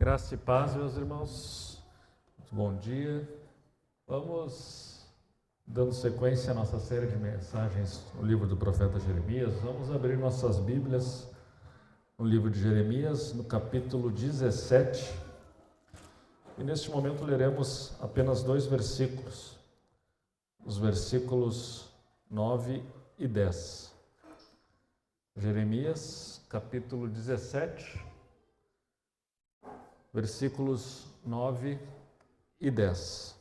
Graça e paz, meus irmãos. Muito bom dia. Vamos dando sequência à nossa série de mensagens no livro do profeta Jeremias. Vamos abrir nossas Bíblias no livro de Jeremias, no capítulo 17. E neste momento leremos apenas 2 versículos, os versículos 9 e 10. Jeremias, capítulo 17, versículos 9 e 10.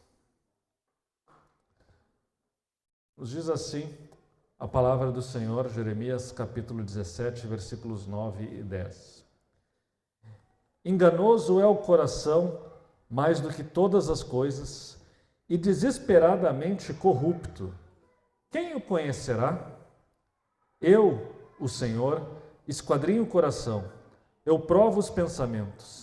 Nos diz assim a palavra do Senhor, Jeremias, capítulo 17, versículos 9 e 10. Enganoso é o coração mais do que todas as coisas e desesperadamente corrupto. Quem o conhecerá? Eu, o Senhor, esquadrinho o coração, eu provo os pensamentos.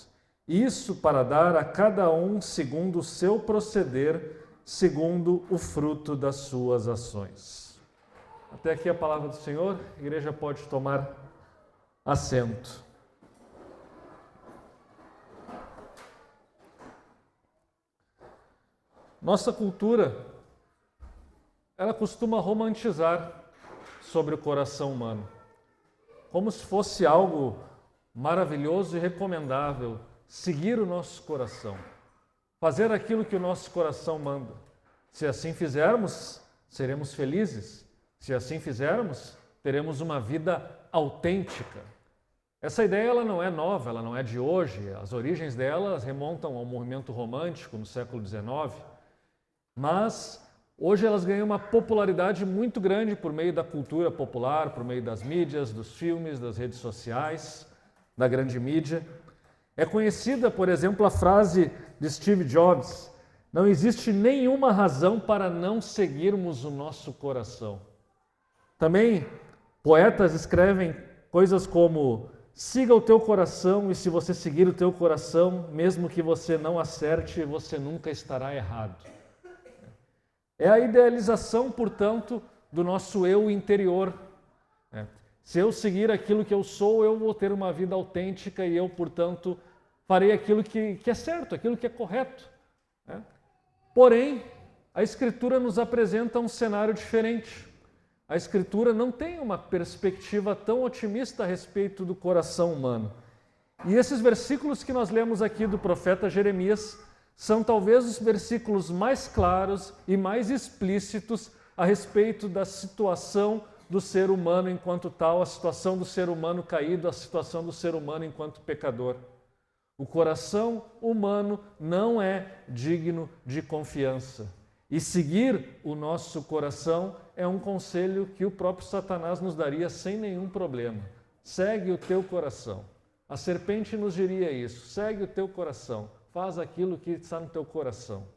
Isso para dar a cada um segundo o seu proceder, segundo o fruto das suas ações. Até aqui a palavra do Senhor. A igreja pode tomar assento. Nossa cultura, ela costuma romantizar sobre o coração humano, como se fosse algo maravilhoso e recomendável seguir o nosso coração, fazer aquilo que o nosso coração manda. Se assim fizermos, seremos felizes. Se assim fizermos, teremos uma vida autêntica. Essa ideia ela não é nova, ela não é de hoje. As origens dela remontam ao movimento romântico no século XIX. Mas hoje elas ganham uma popularidade muito grande por meio da cultura popular, por meio das mídias, dos filmes, das redes sociais, da grande mídia. É conhecida, por exemplo, a frase de Steve Jobs: não existe nenhuma razão para não seguirmos o nosso coração. Também poetas escrevem coisas como: siga o teu coração, e se você seguir o teu coração, mesmo que você não acerte, você nunca estará errado. É a idealização, portanto, do nosso eu interior. Se eu seguir aquilo que eu sou, eu vou ter uma vida autêntica e eu, portanto, farei aquilo que é certo, aquilo que é correto. Porém, a Escritura nos apresenta um cenário diferente. A Escritura não tem uma perspectiva tão otimista a respeito do coração humano. E esses versículos que nós lemos aqui do profeta Jeremias são talvez os versículos mais claros e mais explícitos a respeito da situação do ser humano enquanto tal, a situação do ser humano caído, a situação do ser humano enquanto pecador. O coração humano não é digno de confiança. E seguir o nosso coração é um conselho que o próprio Satanás nos daria sem nenhum problema. Segue o teu coração. A serpente nos diria isso: segue o teu coração. Faz aquilo que está no teu coração.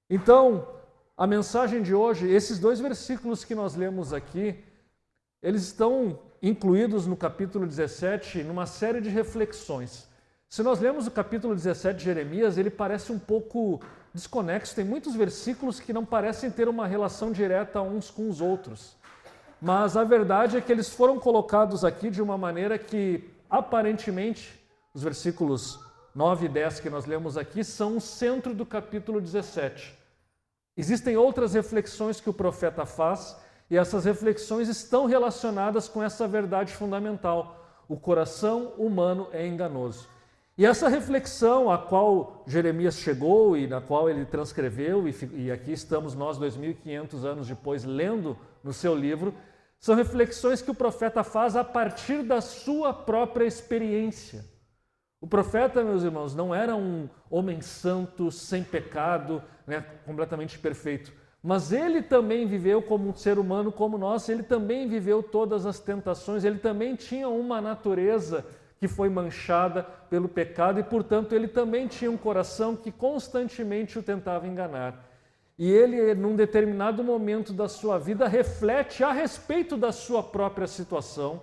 Então, a mensagem de hoje, esses 2 versículos que nós lemos aqui, eles estão incluídos no capítulo 17 numa série de reflexões. Se nós lemos o capítulo 17 de Jeremias, ele parece um pouco desconexo, tem muitos versículos que não parecem ter uma relação direta uns com os outros. Mas a verdade é que eles foram colocados aqui de uma maneira que, aparentemente, os versículos 9 e 10 que nós lemos aqui são o centro do capítulo 17. Existem outras reflexões que o profeta faz, e essas reflexões estão relacionadas com essa verdade fundamental: o coração humano é enganoso. E essa reflexão a qual Jeremias chegou e na qual ele transcreveu, e aqui estamos nós 2500 anos depois lendo no seu livro, são reflexões que o profeta faz a partir da sua própria experiência. O profeta, meus irmãos, não era um homem santo, sem pecado, completamente perfeito. Mas ele também viveu como um ser humano como nós, ele também viveu todas as tentações, ele também tinha uma natureza que foi manchada pelo pecado e, portanto, ele também tinha um coração que constantemente o tentava enganar. E ele, num determinado momento da sua vida, reflete a respeito da sua própria situação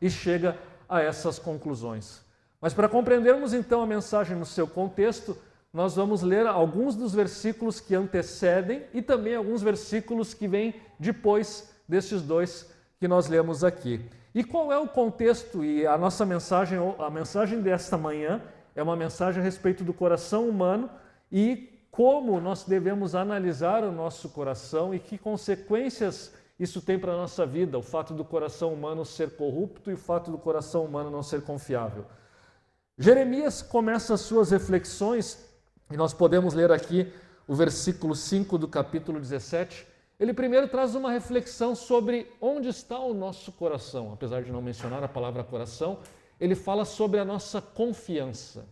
e chega a essas conclusões. Mas para compreendermos então a mensagem no seu contexto, nós vamos ler alguns dos versículos que antecedem e também alguns versículos que vêm depois desses 2 que nós lemos aqui. E qual é o contexto e a nossa mensagem, a mensagem desta manhã, é uma mensagem a respeito do coração humano e como nós devemos analisar o nosso coração e que consequências isso tem para a nossa vida, o fato do coração humano ser corrupto e o fato do coração humano não ser confiável. Jeremias começa as suas reflexões, e nós podemos ler aqui o versículo 5 do capítulo 17. Ele primeiro traz uma reflexão sobre onde está o nosso coração. Apesar de não mencionar a palavra coração, ele fala sobre a nossa confiança.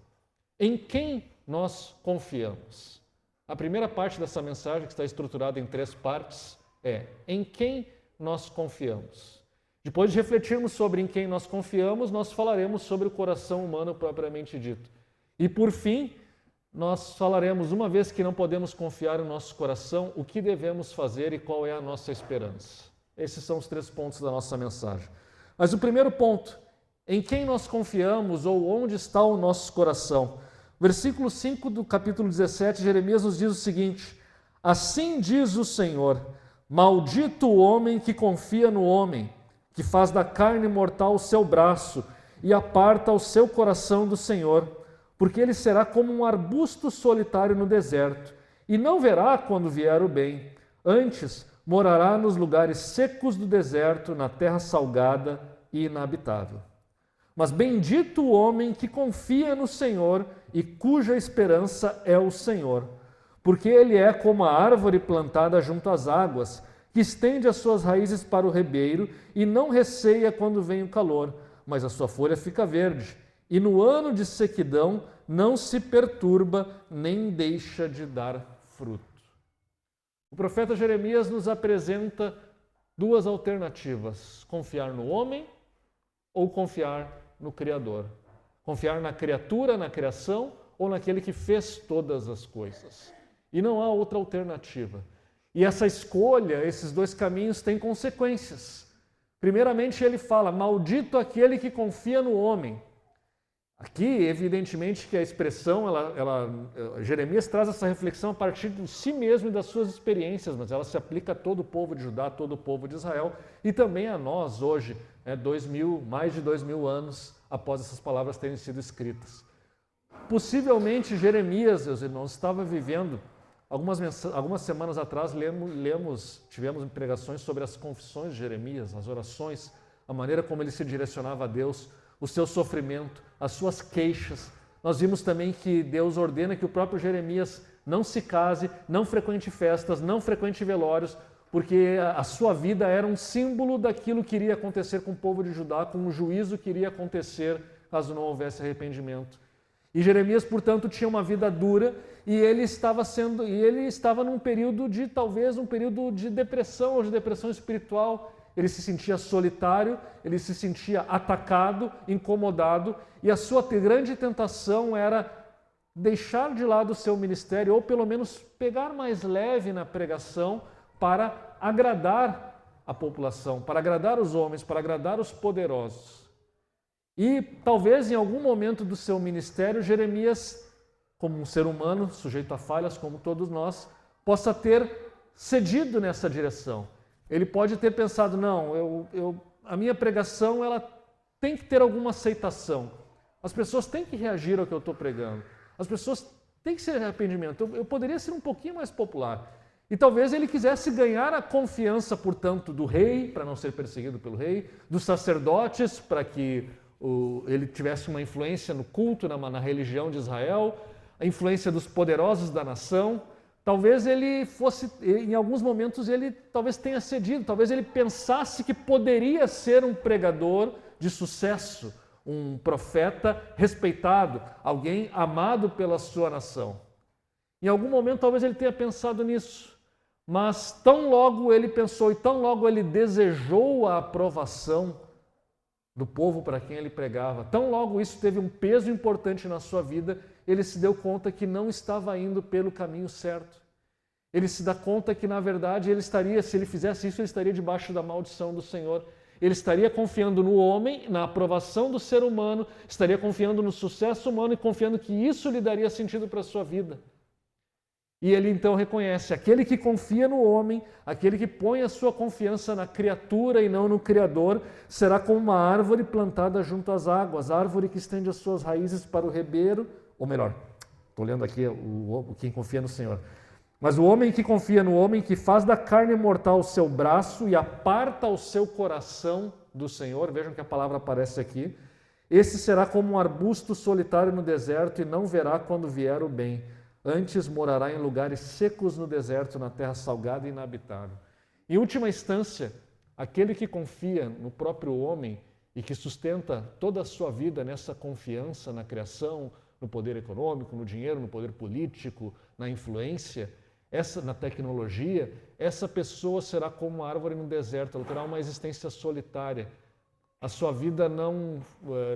Em quem nós confiamos? A primeira parte dessa mensagem, que está estruturada em 3 partes, é em quem nós confiamos. Depois de refletirmos sobre em quem nós confiamos, nós falaremos sobre o coração humano propriamente dito. E por fim, nós falaremos, uma vez que não podemos confiar no nosso coração, o que devemos fazer e qual é a nossa esperança. Esses são os 3 pontos da nossa mensagem. Mas o primeiro ponto, em quem nós confiamos ou onde está o nosso coração? Versículo 5 do capítulo 17, Jeremias nos diz o seguinte: assim diz o Senhor, maldito o homem que confia no homem, que faz da carne mortal o seu braço e aparta o seu coração do Senhor, porque ele será como um arbusto solitário no deserto, e não verá quando vier o bem. Antes, morará nos lugares secos do deserto, na terra salgada e inabitável. Mas bendito o homem que confia no Senhor e cuja esperança é o Senhor, porque ele é como a árvore plantada junto às águas, que estende as suas raízes para o ribeiro e não receia quando vem o calor, mas a sua folha fica verde. E no ano de sequidão não se perturba, nem deixa de dar fruto. O profeta Jeremias nos apresenta 2 alternativas: confiar no homem ou confiar no Criador. Confiar na criatura, na criação, ou naquele que fez todas as coisas. E não há outra alternativa. E essa escolha, esses 2 caminhos têm consequências. Primeiramente, ele fala, maldito aquele que confia no homem. Aqui, evidentemente, que a expressão, Jeremias traz essa reflexão a partir de si mesmo e das suas experiências, mas ela se aplica a todo o povo de Judá, a todo o povo de Israel e também a nós hoje, mais de 2000 anos após essas palavras terem sido escritas. Possivelmente, Jeremias, meus irmãos, estava vivendo, algumas semanas atrás, tivemos pregações sobre as confissões de Jeremias, as orações, a maneira como ele se direcionava a Deus, o seu sofrimento, as suas queixas. Nós vimos também que Deus ordena que o próprio Jeremias não se case, não frequente festas, não frequente velórios, porque a sua vida era um símbolo daquilo que iria acontecer com o povo de Judá, com o juízo que iria acontecer caso não houvesse arrependimento. E Jeremias, portanto, tinha uma vida dura e ele estava num período talvez um período de depressão ou de depressão espiritual. Ele se sentia solitário, ele se sentia atacado, incomodado, e a sua grande tentação era deixar de lado o seu ministério, ou pelo menos pegar mais leve na pregação para agradar a população, para agradar os homens, para agradar os poderosos. E talvez em algum momento do seu ministério, Jeremias, como um ser humano, sujeito a falhas como todos nós, possa ter cedido nessa direção. Ele pode ter pensado, não, a minha pregação ela tem que ter alguma aceitação. As pessoas têm que reagir ao que eu estou pregando. As pessoas têm que ser arrependimento. Eu poderia ser um pouquinho mais popular. E talvez ele quisesse ganhar a confiança, portanto, do rei, para não ser perseguido pelo rei, dos sacerdotes, para que ele tivesse uma influência no culto, na religião de Israel, a influência dos poderosos da nação. Talvez ele fosse, em alguns momentos, ele talvez tenha cedido, talvez ele pensasse que poderia ser um pregador de sucesso, um profeta respeitado, alguém amado pela sua nação. Em algum momento, talvez ele tenha pensado nisso, mas tão logo ele pensou e tão logo ele desejou a aprovação do povo para quem ele pregava, tão logo isso teve um peso importante na sua vida, ele se deu conta que não estava indo pelo caminho certo. Ele se dá conta que, na verdade, se ele fizesse isso, ele estaria debaixo da maldição do Senhor. Ele estaria confiando no homem, na aprovação do ser humano, estaria confiando no sucesso humano e confiando que isso lhe daria sentido para a sua vida. E ele então reconhece, aquele que confia no homem, aquele que põe a sua confiança na criatura e não no Criador, será como uma árvore plantada junto às águas, árvore que estende as suas raízes para o ribeiro, ou melhor, estou lendo aqui quem confia no Senhor. Mas o homem que confia no homem, que faz da carne mortal o seu braço e aparta o seu coração do Senhor, vejam que a palavra aparece aqui, esse será como um arbusto solitário no deserto e não verá quando vier o bem. Antes morará em lugares secos no deserto, na terra salgada e inabitável. Em última instância, aquele que confia no próprio homem e que sustenta toda a sua vida nessa confiança na criação, no poder econômico, no dinheiro, no poder político, na influência, na tecnologia, essa pessoa será como uma árvore no deserto, ela terá uma existência solitária. A sua vida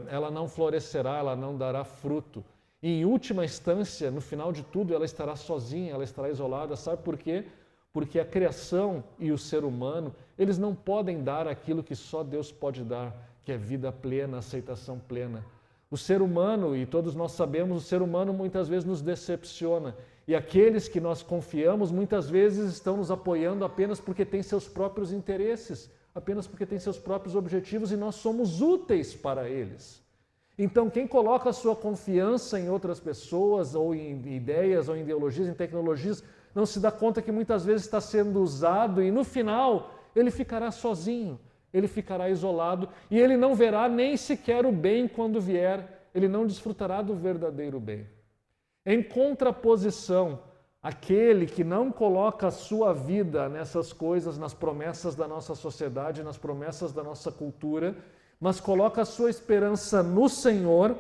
ela não florescerá, ela não dará fruto. E, em última instância, no final de tudo, ela estará sozinha, ela estará isolada. Sabe por quê? Porque a criação e o ser humano, eles não podem dar aquilo que só Deus pode dar, que é vida plena, aceitação plena. O ser humano, e todos nós sabemos, o ser humano muitas vezes nos decepciona. E aqueles que nós confiamos, muitas vezes estão nos apoiando apenas porque têm seus próprios interesses, apenas porque têm seus próprios objetivos e nós somos úteis para eles. Então, quem coloca a sua confiança em outras pessoas, ou em ideias, ou em ideologias, em tecnologias, não se dá conta que muitas vezes está sendo usado e no final ele ficará sozinho, ele ficará isolado e ele não verá nem sequer o bem quando vier, ele não desfrutará do verdadeiro bem. Em contraposição, aquele que não coloca a sua vida nessas coisas, nas promessas da nossa sociedade, nas promessas da nossa cultura, mas coloca a sua esperança no Senhor,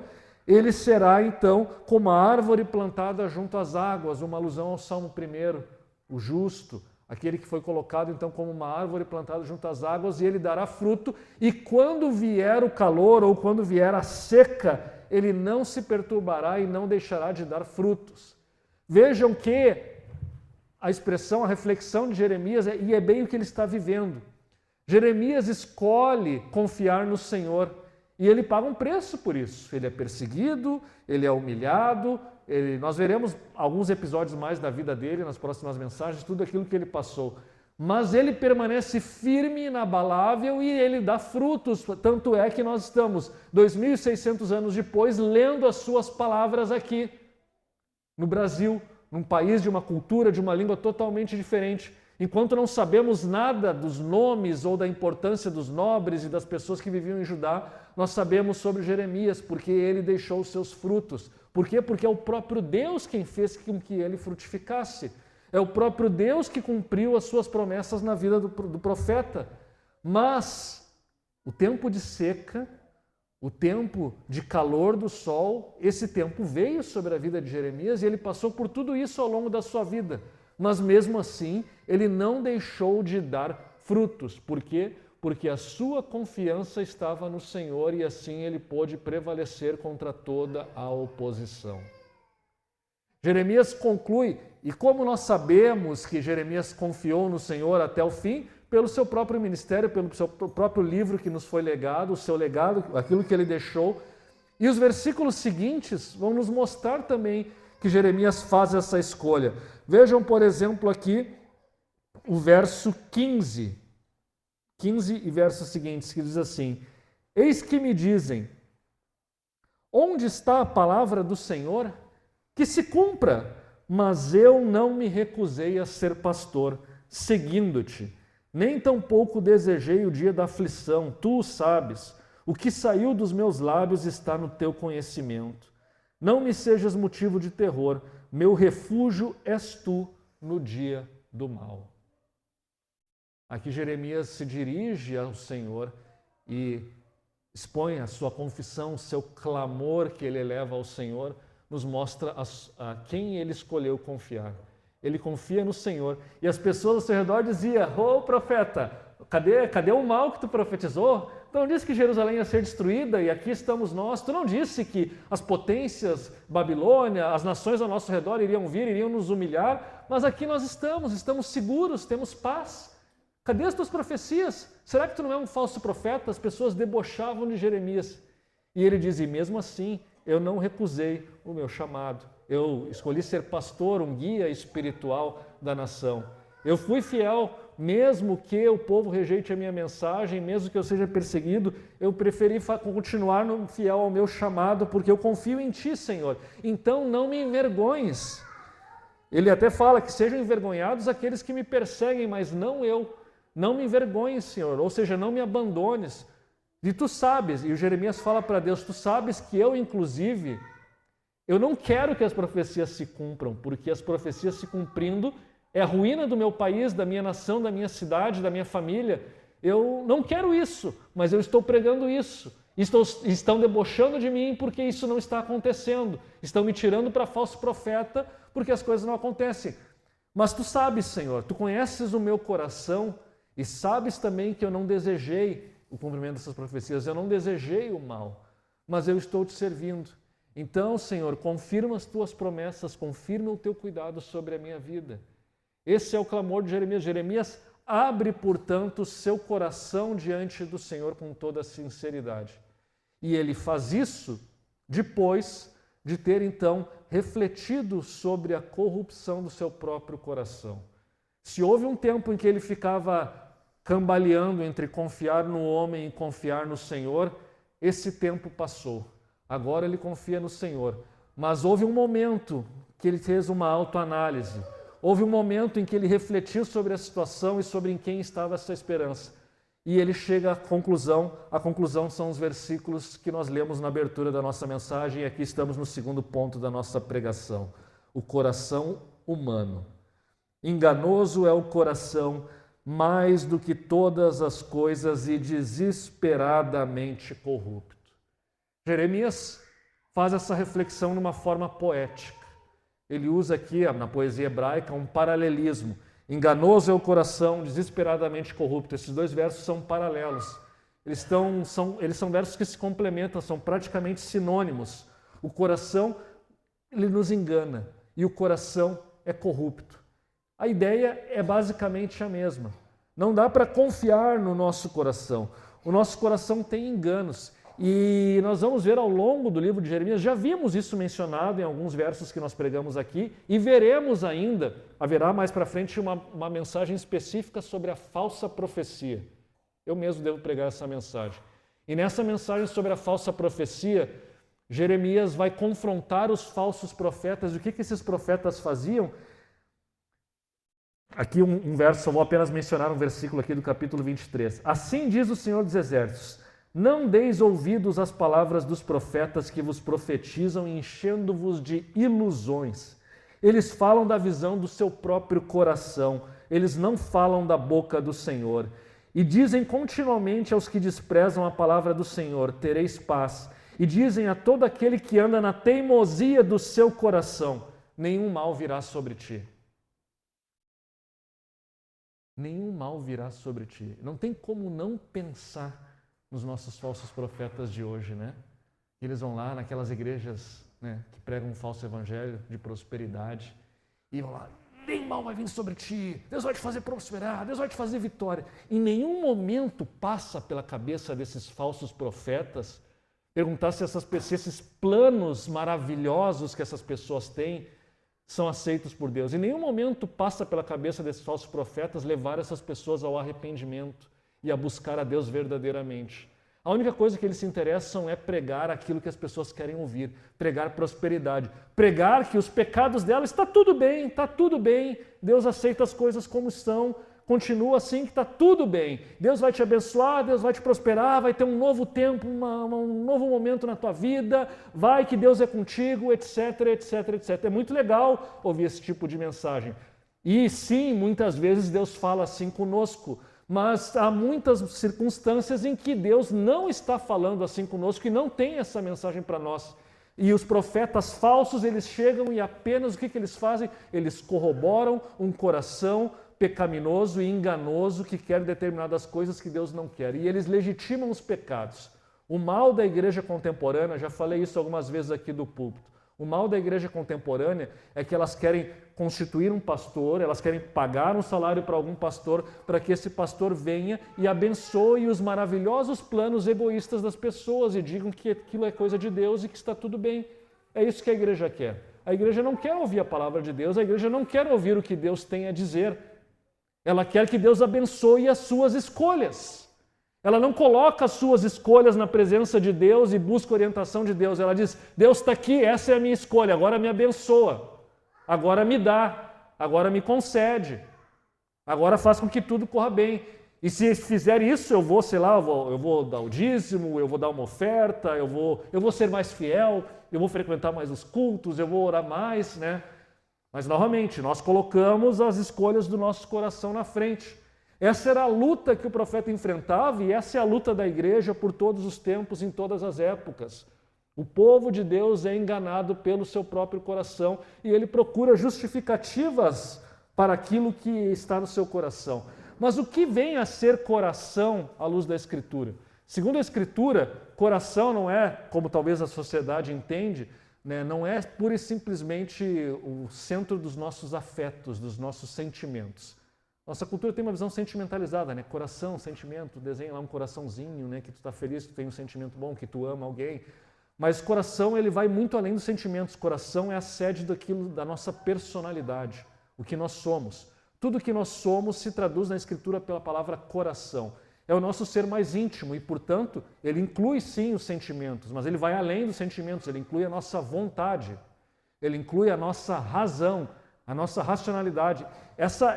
ele será então como a árvore plantada junto às águas, uma alusão ao Salmo 1, o justo, aquele que foi colocado então como uma árvore plantada junto às águas, e ele dará fruto, e quando vier o calor ou quando vier a seca, ele não se perturbará e não deixará de dar frutos. Vejam que a expressão, a reflexão de Jeremias, e é bem o que ele está vivendo. Jeremias escolhe confiar no Senhor e ele paga um preço por isso. Ele é perseguido, ele é humilhado, nós veremos alguns episódios mais da vida dele nas próximas mensagens, tudo aquilo que ele passou. Mas ele permanece firme, inabalável e ele dá frutos. Tanto é que nós estamos, 2.600 anos depois, lendo as suas palavras aqui no Brasil, num país de uma cultura, de uma língua totalmente diferente. Enquanto não sabemos nada dos nomes ou da importância dos nobres e das pessoas que viviam em Judá, nós sabemos sobre Jeremias, porque ele deixou os seus frutos. Por quê? Porque é o próprio Deus quem fez com que ele frutificasse. É o próprio Deus que cumpriu as suas promessas na vida do profeta. Mas o tempo de seca, o tempo de calor do sol, esse tempo veio sobre a vida de Jeremias e ele passou por tudo isso ao longo da sua vida. Mas mesmo assim, ele não deixou de dar frutos. Por quê? Porque a sua confiança estava no Senhor e assim ele pôde prevalecer contra toda a oposição. Jeremias conclui, e como nós sabemos que Jeremias confiou no Senhor até o fim, pelo seu próprio ministério, pelo seu próprio livro que nos foi legado, o seu legado, aquilo que ele deixou. E os versículos seguintes vão nos mostrar também que Jeremias faz essa escolha. Vejam, por exemplo, aqui o verso 15 e versos seguintes, que diz assim: Eis que me dizem, onde está a palavra do Senhor? Que se cumpra, mas eu não me recusei a ser pastor, seguindo-te. Nem tampouco desejei o dia da aflição, tu o sabes. O que saiu dos meus lábios está no teu conhecimento. Não me sejas motivo de terror, meu refúgio és tu no dia do mal. Aqui Jeremias se dirige ao Senhor e expõe a sua confissão, o seu clamor que ele eleva ao Senhor, nos mostra a quem ele escolheu confiar. Ele confia no Senhor. E as pessoas ao seu redor diziam: ô profeta, cadê o mal que tu profetizou? Tu não disse que Jerusalém ia ser destruída e aqui estamos nós. Tu não disse que as potências, Babilônia, as nações ao nosso redor iriam vir, iriam nos humilhar, mas aqui nós estamos seguros, temos paz. Cadê as tuas profecias? Será que tu não é um falso profeta? As pessoas debochavam de Jeremias. E ele diz: e mesmo assim, eu não recusei o meu chamado. Eu escolhi ser pastor, um guia espiritual da nação. Eu fui fiel, mesmo que o povo rejeite a minha mensagem, mesmo que eu seja perseguido, eu preferi continuar fiel ao meu chamado, porque eu confio em Ti, Senhor. Então não me envergonhes. Ele até fala que sejam envergonhados aqueles que me perseguem, mas não eu. Não me envergonhes, Senhor, ou seja, não me abandones. E Tu sabes, e o Jeremias fala para Deus, Tu sabes que eu, inclusive, eu não quero que as profecias se cumpram, porque as profecias se cumprindo é a ruína do meu país, da minha nação, da minha cidade, da minha família. Eu não quero isso, mas eu estou pregando isso. Estão debochando de mim porque isso não está acontecendo. Estão me tirando para falso profeta porque as coisas não acontecem. Mas Tu sabes, Senhor, Tu conheces o meu coração e sabes também que eu não desejei o cumprimento dessas profecias, eu não desejei o mal, mas eu estou Te servindo. Então, Senhor, confirma as Tuas promessas, confirma o Teu cuidado sobre a minha vida. Esse é o clamor de Jeremias. Jeremias abre, portanto, seu coração diante do Senhor com toda a sinceridade. E ele faz isso depois de ter, então, refletido sobre a corrupção do seu próprio coração. Se houve um tempo em que ele ficava cambaleando entre confiar no homem e confiar no Senhor, esse tempo passou. Agora ele confia no Senhor. Mas houve um momento que ele fez uma autoanálise. Houve um momento em que ele refletiu sobre a situação e sobre em quem estava essa esperança. E ele chega à conclusão. A conclusão são os versículos que nós lemos na abertura da nossa mensagem, e aqui estamos no segundo ponto da nossa pregação. O coração humano. Enganoso é o coração mais do que todas as coisas e desesperadamente corrupto. Jeremias faz essa reflexão numa forma poética. Ele usa aqui, na poesia hebraica, um paralelismo. Enganoso é o coração, desesperadamente corrupto. Esses dois versos são paralelos. Eles são versos que se complementam, são praticamente sinônimos. O coração, ele nos engana, e o coração é corrupto. A ideia é basicamente a mesma. Não dá para confiar no nosso coração. O nosso coração tem enganos. E nós vamos ver ao longo do livro de Jeremias, já vimos isso mencionado em alguns versos que nós pregamos aqui, e veremos ainda, haverá mais para frente uma mensagem específica sobre a falsa profecia. Eu mesmo devo pregar essa mensagem. E nessa mensagem sobre a falsa profecia, Jeremias vai confrontar os falsos profetas. O que esses profetas faziam? Aqui um verso, eu vou apenas mencionar um versículo aqui do capítulo 23. Assim diz o Senhor dos Exércitos: não deis ouvidos às palavras dos profetas que vos profetizam, enchendo-vos de ilusões. Eles falam da visão do seu próprio coração, eles não falam da boca do Senhor. E dizem continuamente aos que desprezam a palavra do Senhor: tereis paz. E dizem a todo aquele que anda na teimosia do seu coração: nenhum mal virá sobre ti. Nenhum mal virá sobre ti. Não tem como não pensar nos nossos falsos profetas de hoje, né? Eles vão lá naquelas igrejas, né, que pregam um falso evangelho de prosperidade e vão lá: nem mal vai vir sobre ti, Deus vai te fazer prosperar, Deus vai te fazer vitória. Em nenhum momento passa pela cabeça desses falsos profetas perguntar se esses planos maravilhosos que essas pessoas têm são aceitos por Deus. Em nenhum momento passa pela cabeça desses falsos profetas levar essas pessoas ao arrependimento e a buscar a Deus verdadeiramente. A única coisa que eles se interessam é pregar aquilo que as pessoas querem ouvir, pregar prosperidade, pregar que os pecados delas está tudo bem, Deus aceita as coisas como estão, continua assim que está tudo bem, Deus vai te abençoar, Deus vai te prosperar, vai ter um novo tempo, um novo momento na tua vida, vai que Deus é contigo, etc, etc, etc. É muito legal ouvir esse tipo de mensagem. E sim, muitas vezes Deus fala assim conosco, mas há muitas circunstâncias em que Deus não está falando assim conosco e não tem essa mensagem para nós. E os profetas falsos, eles chegam e apenas o que eles fazem? Eles corroboram um coração pecaminoso e enganoso que quer determinadas coisas que Deus não quer. E eles legitimam os pecados. O mal da igreja contemporânea, já falei isso algumas vezes aqui do púlpito, o mal da igreja contemporânea é que elas querem constituir um pastor, elas querem pagar um salário para algum pastor, para que esse pastor venha e abençoe os maravilhosos planos egoístas das pessoas e digam que aquilo é coisa de Deus e que está tudo bem. É isso que a igreja quer. A igreja não quer ouvir a palavra de Deus, a igreja não quer ouvir o que Deus tem a dizer. Ela quer que Deus abençoe as suas escolhas. Ela não coloca as suas escolhas na presença de Deus e busca orientação de Deus. Ela diz, Deus está aqui, essa é a minha escolha, agora me abençoa, agora me dá, agora me concede, agora faz com que tudo corra bem. E se fizer isso, eu vou, sei lá, eu vou dar o dízimo, eu vou dar uma oferta, eu vou ser mais fiel, eu vou frequentar mais os cultos, eu vou orar mais, né? Mas, novamente, nós colocamos as escolhas do nosso coração na frente. Essa era a luta que o profeta enfrentava e essa é a luta da igreja por todos os tempos, em todas as épocas. O povo de Deus é enganado pelo seu próprio coração e ele procura justificativas para aquilo que está no seu coração. Mas o que vem a ser coração à luz da Escritura? Segundo a Escritura, coração não é, como talvez a sociedade entende, né, não é pura e simplesmente o centro dos nossos afetos, dos nossos sentimentos. Nossa cultura tem uma visão sentimentalizada, né? Coração, sentimento, desenha lá um coraçãozinho, né? Que tu está feliz, que tu tem um sentimento bom, que tu ama alguém. Mas coração, ele vai muito além dos sentimentos. Coração é a sede daquilo, da nossa personalidade, o que nós somos. Tudo que nós somos se traduz na Escritura pela palavra coração. É o nosso ser mais íntimo e, portanto, ele inclui sim os sentimentos, mas ele vai além dos sentimentos, ele inclui a nossa vontade, ele inclui a nossa razão, a nossa racionalidade. Essa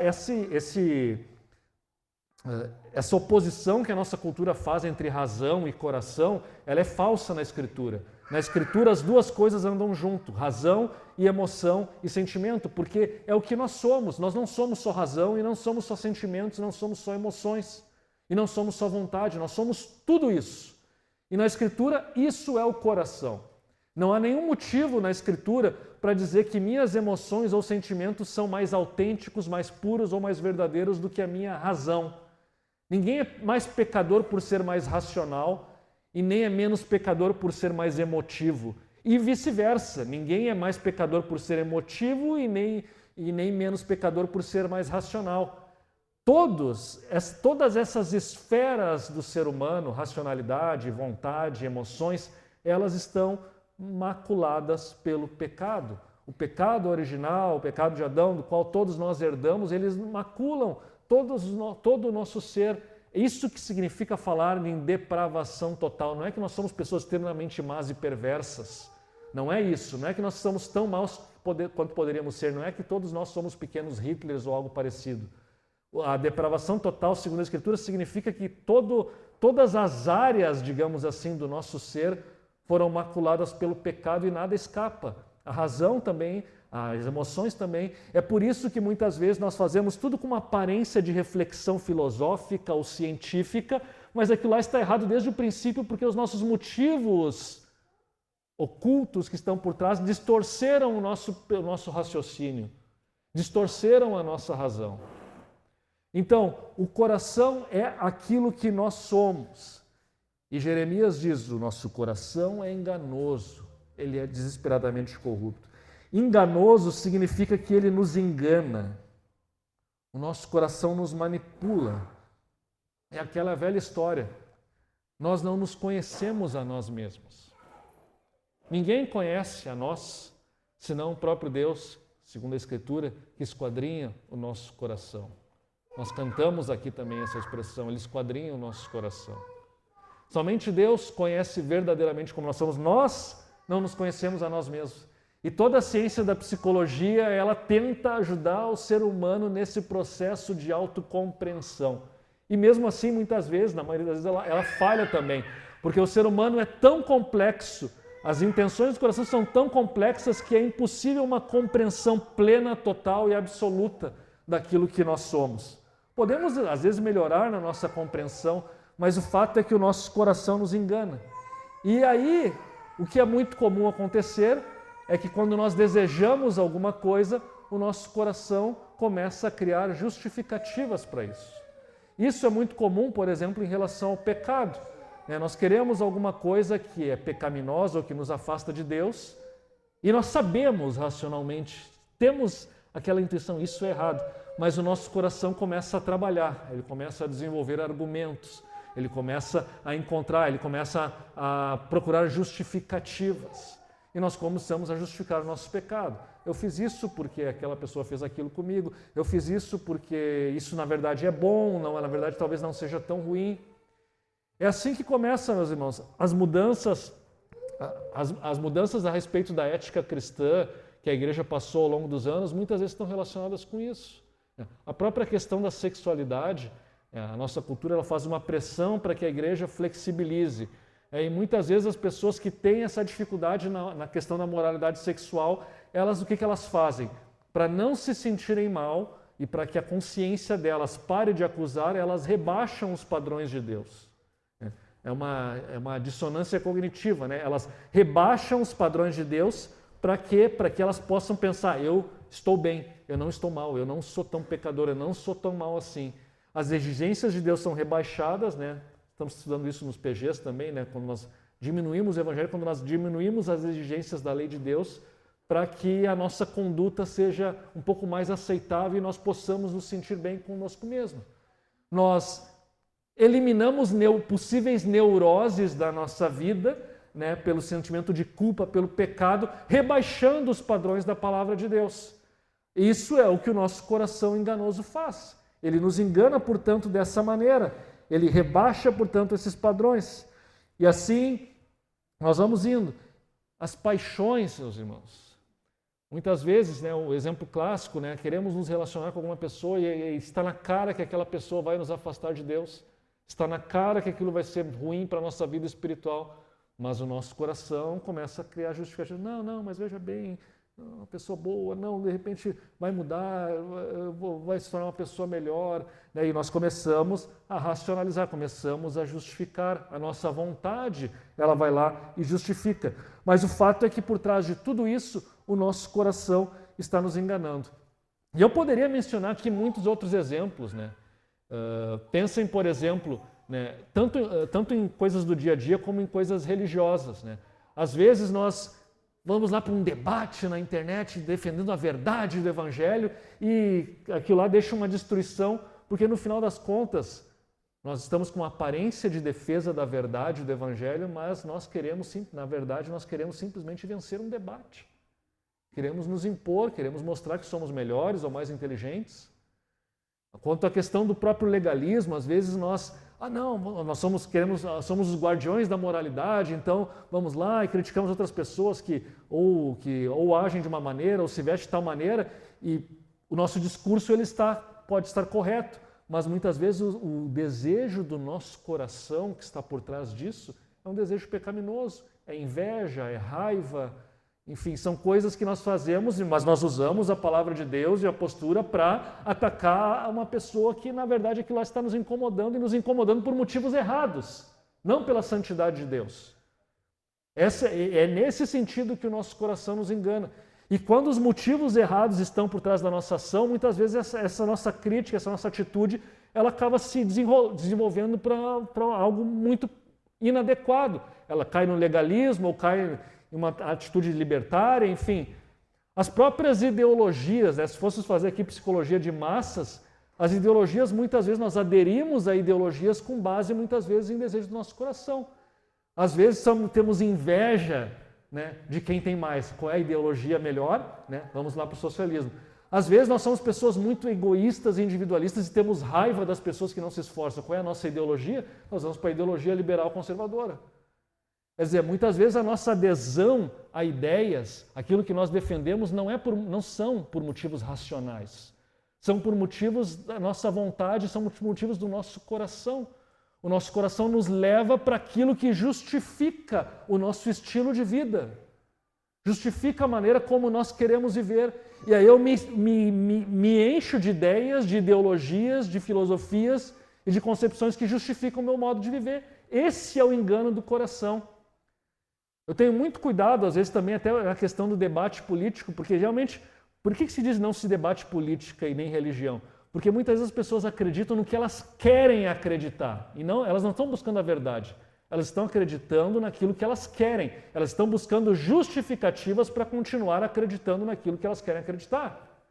oposição que a nossa cultura faz entre razão e coração, ela é falsa na Escritura. Na Escritura as duas coisas andam junto, razão e emoção e sentimento, porque é o que nós somos. Nós não somos só razão e não somos só sentimentos, não somos só emoções e não somos só vontade, nós somos tudo isso. E na Escritura isso é o coração. Não há nenhum motivo na Escritura para dizer que minhas emoções ou sentimentos são mais autênticos, mais puros ou mais verdadeiros do que a minha razão. Ninguém é mais pecador por ser mais racional e nem é menos pecador por ser mais emotivo. E vice-versa, ninguém é mais pecador por ser emotivo e nem menos pecador por ser mais racional. Todas essas esferas do ser humano, racionalidade, vontade, emoções, elas estão maculadas pelo pecado. O pecado original, o pecado de Adão, do qual todos nós herdamos, eles maculam todo o nosso ser. Isso que significa falar em depravação total. Não é que nós somos pessoas extremamente más e perversas. Não é isso. Não é que nós somos tão maus quanto poderíamos ser. Não é que todos nós somos pequenos Hitlers ou algo parecido. A depravação total, segundo a Escritura, significa que todas as áreas, digamos assim, do nosso ser foram maculadas pelo pecado e nada escapa. A razão também, as emoções também. É por isso que muitas vezes nós fazemos tudo com uma aparência de reflexão filosófica ou científica, mas aquilo lá está errado desde o princípio porque os nossos motivos ocultos que estão por trás distorceram o nosso raciocínio, distorceram a nossa razão. Então, o coração é aquilo que nós somos. E Jeremias diz, o nosso coração é enganoso, ele é desesperadamente corrupto. Enganoso significa que ele nos engana. O nosso coração nos manipula. É aquela velha história. Nós não nos conhecemos a nós mesmos. Ninguém conhece a nós, senão o próprio Deus, segundo a Escritura, que esquadrinha o nosso coração. Nós cantamos aqui também essa expressão, ele esquadrinha o nosso coração. Somente Deus conhece verdadeiramente como nós somos. Nós não nos conhecemos a nós mesmos. E toda a ciência da psicologia, ela tenta ajudar o ser humano nesse processo de autocompreensão. E mesmo assim, muitas vezes, na maioria das vezes, ela falha também. Porque o ser humano é tão complexo, as intenções do coração são tão complexas que é impossível uma compreensão plena, total e absoluta daquilo que nós somos. Podemos, às vezes, melhorar na nossa compreensão, mas o fato é que o nosso coração nos engana. E aí, o que é muito comum acontecer é que quando nós desejamos alguma coisa, o nosso coração começa a criar justificativas para isso. Isso é muito comum, por exemplo, em relação ao pecado. Nós queremos alguma coisa que é pecaminosa ou que nos afasta de Deus e nós sabemos racionalmente, temos aquela intuição, isso é errado, mas o nosso coração começa a trabalhar, ele começa a desenvolver argumentos, ele começa a encontrar, ele começa a procurar justificativas. E nós começamos a justificar o nosso pecado. Eu fiz isso porque aquela pessoa fez aquilo comigo. Eu fiz isso porque isso na verdade é bom, não, na verdade talvez não seja tão ruim. É assim que começam, meus irmãos, as mudanças a respeito da ética cristã que a igreja passou ao longo dos anos, muitas vezes estão relacionadas com isso. A própria questão da sexualidade, a nossa cultura ela faz uma pressão para que a igreja flexibilize. E muitas vezes as pessoas que têm essa dificuldade na questão da moralidade sexual, o que elas fazem? Para não se sentirem mal e para que a consciência delas pare de acusar, elas rebaixam os padrões de Deus. É uma dissonância cognitiva, né? Elas rebaixam os padrões de Deus para quê? Para que elas possam pensar, eu estou bem, eu não estou mal, eu não sou tão pecador, eu não sou tão mal assim. As exigências de Deus são rebaixadas, né? Estamos estudando isso nos PGs também, né? Quando nós diminuímos o Evangelho, quando nós diminuímos as exigências da lei de Deus, para que a nossa conduta seja um pouco mais aceitável e nós possamos nos sentir bem conosco mesmo. Nós eliminamos possíveis neuroses da nossa vida, né? Pelo sentimento de culpa, pelo pecado, rebaixando os padrões da palavra de Deus. Isso é o que o nosso coração enganoso faz. Ele nos engana, portanto, dessa maneira. Ele rebaixa, portanto, esses padrões. E assim, nós vamos indo. As paixões, meus irmãos. Muitas vezes, né, o exemplo clássico, né, queremos nos relacionar com alguma pessoa e está na cara que aquela pessoa vai nos afastar de Deus. Está na cara que aquilo vai ser ruim para a nossa vida espiritual. Mas o nosso coração começa a criar justificativas. Não, mas veja bem, uma pessoa boa, não, de repente vai mudar, vai se tornar uma pessoa melhor. E nós começamos a racionalizar, começamos a justificar a nossa vontade, ela vai lá e justifica. Mas o fato é que por trás de tudo isso, o nosso coração está nos enganando. E eu poderia mencionar aqui muitos outros exemplos, né? Pensem, por exemplo, né, tanto em coisas do dia a dia como em coisas religiosas, né? Às vezes nós vamos lá para um debate na internet defendendo a verdade do Evangelho e aquilo lá deixa uma destruição, porque no final das contas nós estamos com uma aparência de defesa da verdade do Evangelho, mas na verdade nós queremos simplesmente vencer um debate. Queremos nos impor, queremos mostrar que somos melhores ou mais inteligentes. Quanto à questão do próprio legalismo, às vezes nós somos os guardiões da moralidade, então vamos lá e criticamos outras pessoas que ou agem de uma maneira ou se vestem de tal maneira, e o nosso discurso pode estar correto, mas muitas vezes o desejo do nosso coração que está por trás disso é um desejo pecaminoso, é inveja, é raiva. Enfim, são coisas que nós fazemos, mas nós usamos a palavra de Deus e a postura para atacar uma pessoa que, na verdade, aquilo lá está nos incomodando e nos incomodando por motivos errados, não pela santidade de Deus. É nesse sentido que o nosso coração nos engana. E quando os motivos errados estão por trás da nossa ação, muitas vezes essa nossa crítica, essa nossa atitude, ela acaba se desenvolvendo para algo muito inadequado. Ela cai no legalismo ou cai uma atitude libertária, enfim. As próprias ideologias, né? Se fôssemos fazer aqui psicologia de massas, as ideologias, muitas vezes nós aderimos a ideologias com base, muitas vezes, em desejos do nosso coração. Às vezes temos inveja, né, de quem tem mais. Qual é a ideologia melhor? Né? Vamos lá para o socialismo. Às vezes nós somos pessoas muito egoístas e individualistas e temos raiva das pessoas que não se esforçam. Qual é a nossa ideologia? Nós vamos para a ideologia liberal conservadora. Quer dizer, muitas vezes a nossa adesão a ideias, aquilo que nós defendemos, não são por motivos racionais. São por motivos da nossa vontade, são por motivos do nosso coração. O nosso coração nos leva para aquilo que justifica o nosso estilo de vida. Justifica a maneira como nós queremos viver. E aí eu me encho de ideias, de ideologias, de filosofias e de concepções que justificam o meu modo de viver. Esse é o engano do coração. Eu tenho muito cuidado, às vezes também até a questão do debate político, porque realmente, por que se diz não se debate política e nem religião? Porque muitas vezes as pessoas acreditam no que elas querem acreditar, e elas não estão buscando a verdade, elas estão acreditando naquilo que elas querem, elas estão buscando justificativas para continuar acreditando naquilo que elas querem acreditar.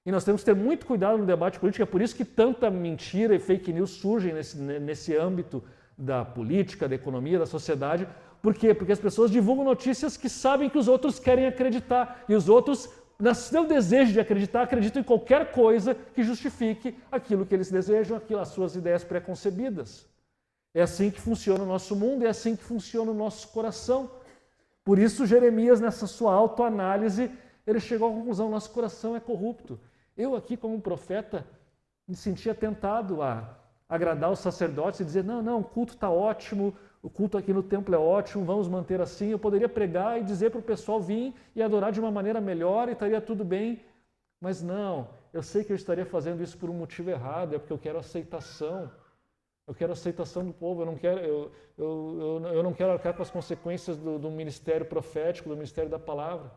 E nós temos que ter muito cuidado no debate político, é por isso que tanta mentira e fake news surgem nesse âmbito da política, da economia, da sociedade, Por quê? Porque as pessoas divulgam notícias que sabem que os outros querem acreditar. E os outros, no seu desejo de acreditar, acreditam em qualquer coisa que justifique aquilo que eles desejam, as suas ideias pré-concebidas. É assim que funciona o nosso mundo, é assim que funciona o nosso coração. Por isso, Jeremias, nessa sua autoanálise, ele chegou à conclusão: nosso coração é corrupto. Eu aqui, como profeta, me sentia tentado a agradar os sacerdotes e dizer: não, o culto está ótimo, o culto aqui no templo é ótimo, vamos manter assim. Eu poderia pregar e dizer para o pessoal vir e adorar de uma maneira melhor e estaria tudo bem. Mas não, eu sei que eu estaria fazendo isso por um motivo errado, é porque eu quero aceitação. Eu quero aceitação do povo, eu não quero arcar com as consequências do ministério profético, do ministério da palavra.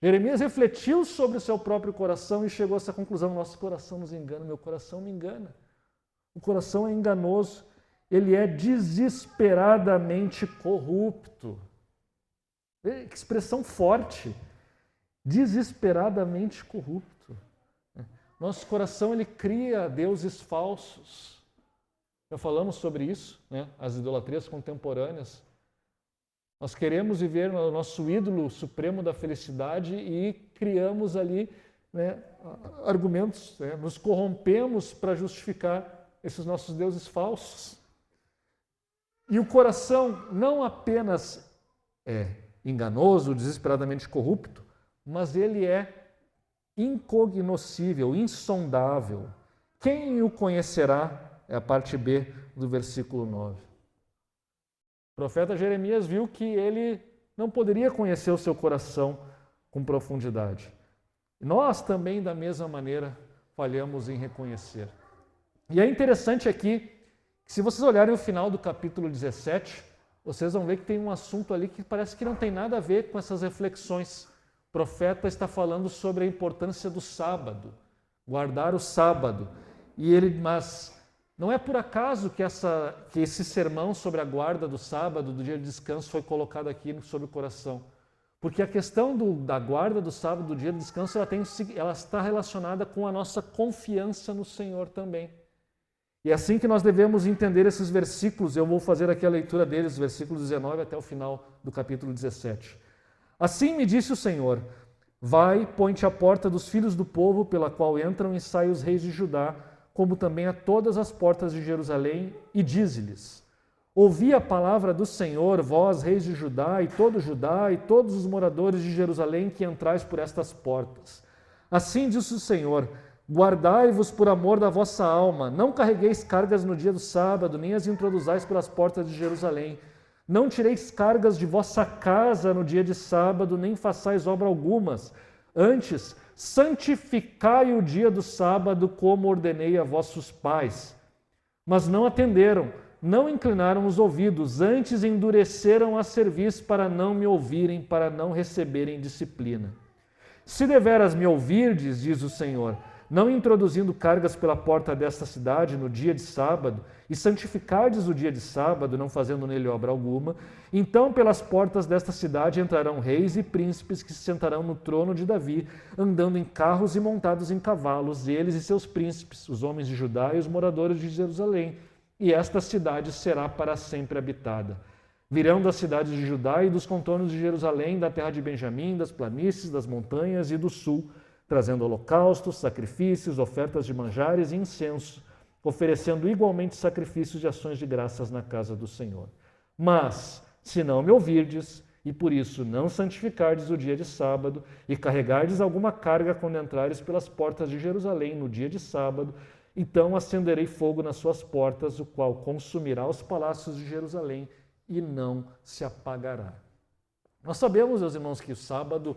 Jeremias refletiu sobre o seu próprio coração e chegou a essa conclusão: nosso coração nos engana, meu coração me engana. O coração é enganoso, ele é desesperadamente corrupto. Que expressão forte, desesperadamente corrupto. Nosso coração, ele cria deuses falsos. Já falamos sobre isso, né? As idolatrias contemporâneas. Nós queremos viver o nosso ídolo supremo da felicidade e criamos ali, né, argumentos, né? Nos corrompemos para justificar esses nossos deuses falsos. E o coração não apenas é enganoso, desesperadamente corrupto, mas ele é incognoscível, insondável. Quem o conhecerá? É a parte B do versículo 9. O profeta Jeremias viu que ele não poderia conhecer o seu coração com profundidade. Nós também, da mesma maneira, falhamos em reconhecer. E é interessante aqui que, se vocês olharem o final do capítulo 17, vocês vão ver que tem um assunto ali que parece que não tem nada a ver com essas reflexões. O profeta está falando sobre a importância do sábado, guardar o sábado. Mas não é por acaso que esse sermão sobre a guarda do sábado, do dia de descanso, foi colocado aqui sobre o coração. Porque a questão da guarda do sábado, do dia de descanso, ela está relacionada com a nossa confiança no Senhor também. E é assim que nós devemos entender esses versículos. Eu vou fazer aqui a leitura deles, versículos 19 até o final do capítulo 17. Assim me disse o Senhor: vai, põe-te à porta dos filhos do povo, pela qual entram e saem os reis de Judá, como também a todas as portas de Jerusalém, e dize-lhes: ouvi a palavra do Senhor, vós, reis de Judá, e todos os moradores de Jerusalém que entrais por estas portas. Assim disse o Senhor: guardai-vos por amor da vossa alma, não carregueis cargas no dia do sábado, nem as introduzais pelas portas de Jerusalém. Não tireis cargas de vossa casa no dia de sábado, nem façais obra algumas. Antes, santificai o dia do sábado, como ordenei a vossos pais. Mas não atenderam, não inclinaram os ouvidos, antes endureceram a cerviz para não me ouvirem, para não receberem disciplina. Se deveras me ouvirdes, diz o Senhor, não introduzindo cargas pela porta desta cidade no dia de sábado, e santificardes o dia de sábado, não fazendo nele obra alguma, então pelas portas desta cidade entrarão reis e príncipes que se sentarão no trono de Davi, andando em carros e montados em cavalos, eles e seus príncipes, os homens de Judá e os moradores de Jerusalém, e esta cidade será para sempre habitada. Virão das cidades de Judá e dos contornos de Jerusalém, da terra de Benjamim, das planícies, das montanhas e do sul, trazendo holocaustos, sacrifícios, ofertas de manjares e incenso, oferecendo igualmente sacrifícios de ações de graças na casa do Senhor. Mas, se não me ouvirdes, e por isso não santificardes o dia de sábado, e carregardes alguma carga quando entrares pelas portas de Jerusalém no dia de sábado, então acenderei fogo nas suas portas, o qual consumirá os palácios de Jerusalém e não se apagará. Nós sabemos, meus irmãos, que o sábado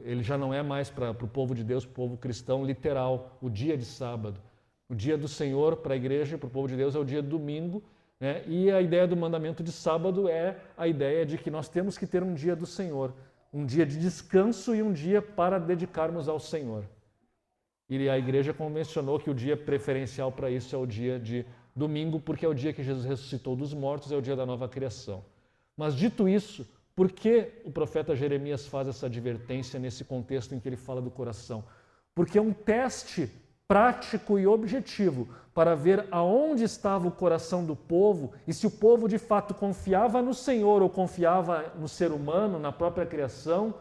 ele já não é mais para o povo de Deus, para o povo cristão, literal, o dia de sábado. O dia do Senhor para a igreja, para o povo de Deus, é o dia do domingo, né? E a ideia do mandamento de sábado é a ideia de que nós temos que ter um dia do Senhor, um dia de descanso e um dia para dedicarmos ao Senhor. E a igreja convencionou que o dia preferencial para isso é o dia de domingo, porque é o dia que Jesus ressuscitou dos mortos, é o dia da nova criação. Mas dito isso, por que o profeta Jeremias faz essa advertência nesse contexto em que ele fala do coração? Porque um teste prático e objetivo para ver aonde estava o coração do povo e se o povo de fato confiava no Senhor ou confiava no ser humano, na própria criação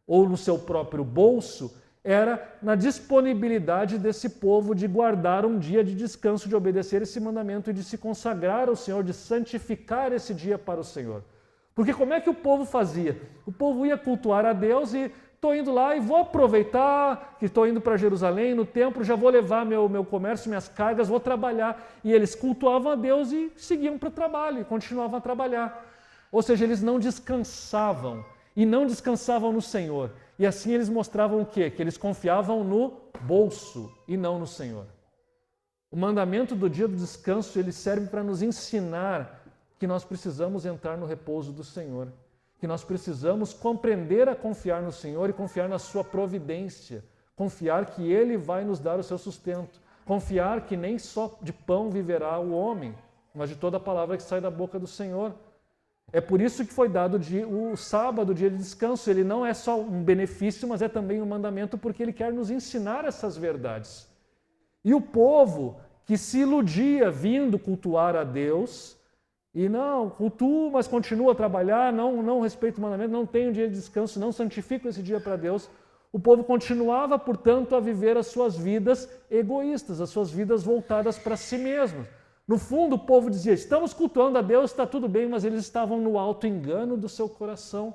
ou no seu próprio bolso, era na disponibilidade desse povo de guardar um dia de descanso, de obedecer esse mandamento e de se consagrar ao Senhor, de santificar esse dia para o Senhor. Porque como é que o povo fazia? O povo ia cultuar a Deus e estou indo lá e vou aproveitar que estou indo para Jerusalém, no templo, já vou levar meu comércio, minhas cargas, vou trabalhar. E eles cultuavam a Deus e seguiam para o trabalho, e continuavam a trabalhar. Ou seja, eles não descansavam, e não descansavam no Senhor. E assim eles mostravam o quê? Que eles confiavam no bolso e não no Senhor. O mandamento do dia do descanso, ele serve para nos ensinar que nós precisamos entrar no repouso do Senhor, que nós precisamos compreender a confiar no Senhor e confiar na sua providência, confiar que Ele vai nos dar o seu sustento, confiar que nem só de pão viverá o homem, mas de toda a palavra que sai da boca do Senhor. É por isso que foi dado o sábado, o dia de descanso. Ele não é só um benefício, mas é também um mandamento, porque Ele quer nos ensinar essas verdades. E o povo que se iludia vindo cultuar a Deus, e não, cultuo, mas continuo a trabalhar, não respeito o mandamento, não tenho dia de descanso, não santifico esse dia para Deus. O povo continuava, portanto, a viver as suas vidas egoístas, as suas vidas voltadas para si mesmos. No fundo, o povo dizia, estamos cultuando a Deus, está tudo bem, mas eles estavam no auto-engano do seu coração.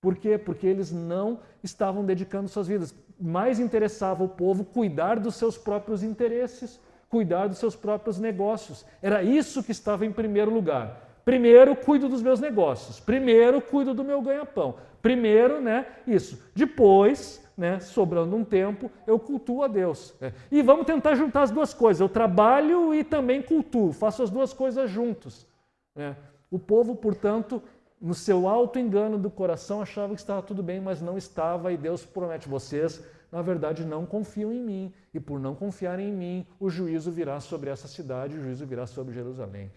Por quê? Porque eles não estavam dedicando suas vidas. Mais interessava o povo cuidar dos seus próprios interesses, cuidar dos seus próprios negócios. Era isso que estava em primeiro lugar. Primeiro, cuido dos meus negócios. Primeiro, cuido do meu ganha-pão. Primeiro, isso. Depois, sobrando um tempo, eu cultuo a Deus. E vamos tentar juntar as duas coisas. Eu trabalho e também cultuo. Faço as duas coisas juntos. O povo, portanto, no seu auto-engano do coração, achava que estava tudo bem, mas não estava. E Deus promete, vocês, na verdade, não confiam em mim. E por não confiarem em mim, o juízo virá sobre essa cidade, o juízo virá sobre Jerusalém.